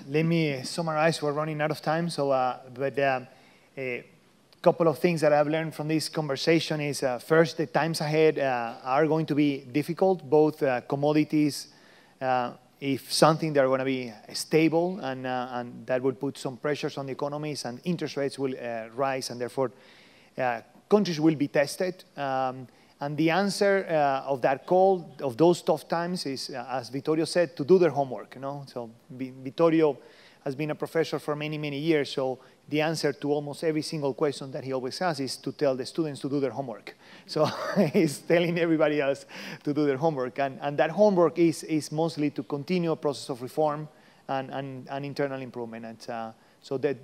let me summarize. We're running out of time. So, a couple of things that I've learned from this conversation is, first, the times ahead are going to be difficult. Both commodities, if something, they're going to be stable, and that will put some pressures on the economies, and interest rates will rise, and therefore countries will be tested. And the answer of that call, of those tough times, is, as Vittorio said, to do their homework. So Vittorio has been a professor for many, many years, so the answer to almost every single question that he always has is to tell the students to do their homework. So he's telling everybody else to do their homework. And that homework is mostly to continue a process of reform and internal improvement. And so that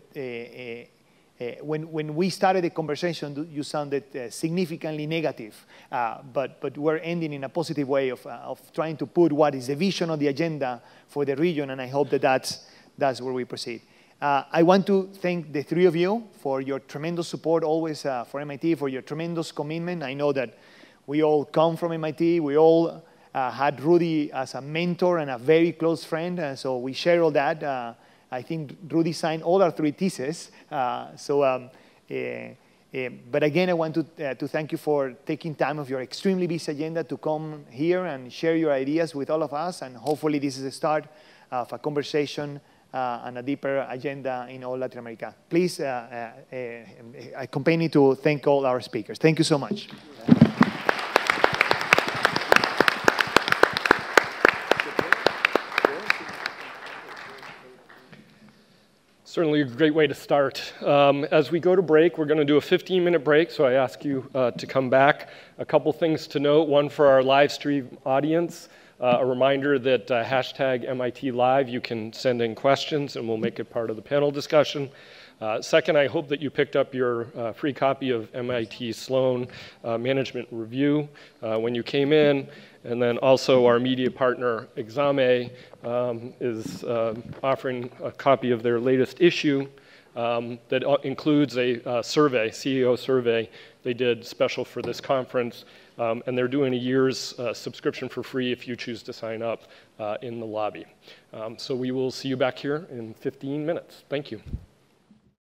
when we started the conversation, you sounded significantly negative, but we're ending in a positive way of trying to put what is the vision of the agenda for the region, and I hope that that's where we proceed. I want to thank the three of you for your tremendous support always for MIT, for your tremendous commitment. I know that we all come from MIT. We all had Rudy as a mentor and a very close friend, so we share all that. I think Rudy signed all our 3 theses. But again, I want to thank you for taking time of your extremely busy agenda to come here and share your ideas with all of us. And hopefully this is the start of a conversation and a deeper agenda in all Latin America. Please accompany me to thank all our speakers. Thank you so much. Certainly a great way to start. As we go to break, we're going to do a 15-minute break, so I ask you to come back. A couple things to note. One, for our live stream audience, a reminder that hashtag MIT Live, you can send in questions and we'll make it part of the panel discussion. Second, I hope that you picked up your free copy of MIT Sloan Management Review when you came in. And then also our media partner, Exame, is offering a copy of their latest issue that includes a survey, CEO survey they did special for this conference. And they're doing a year's subscription for free if you choose to sign up in the lobby. So we will see you back here in 15 minutes. Thank you.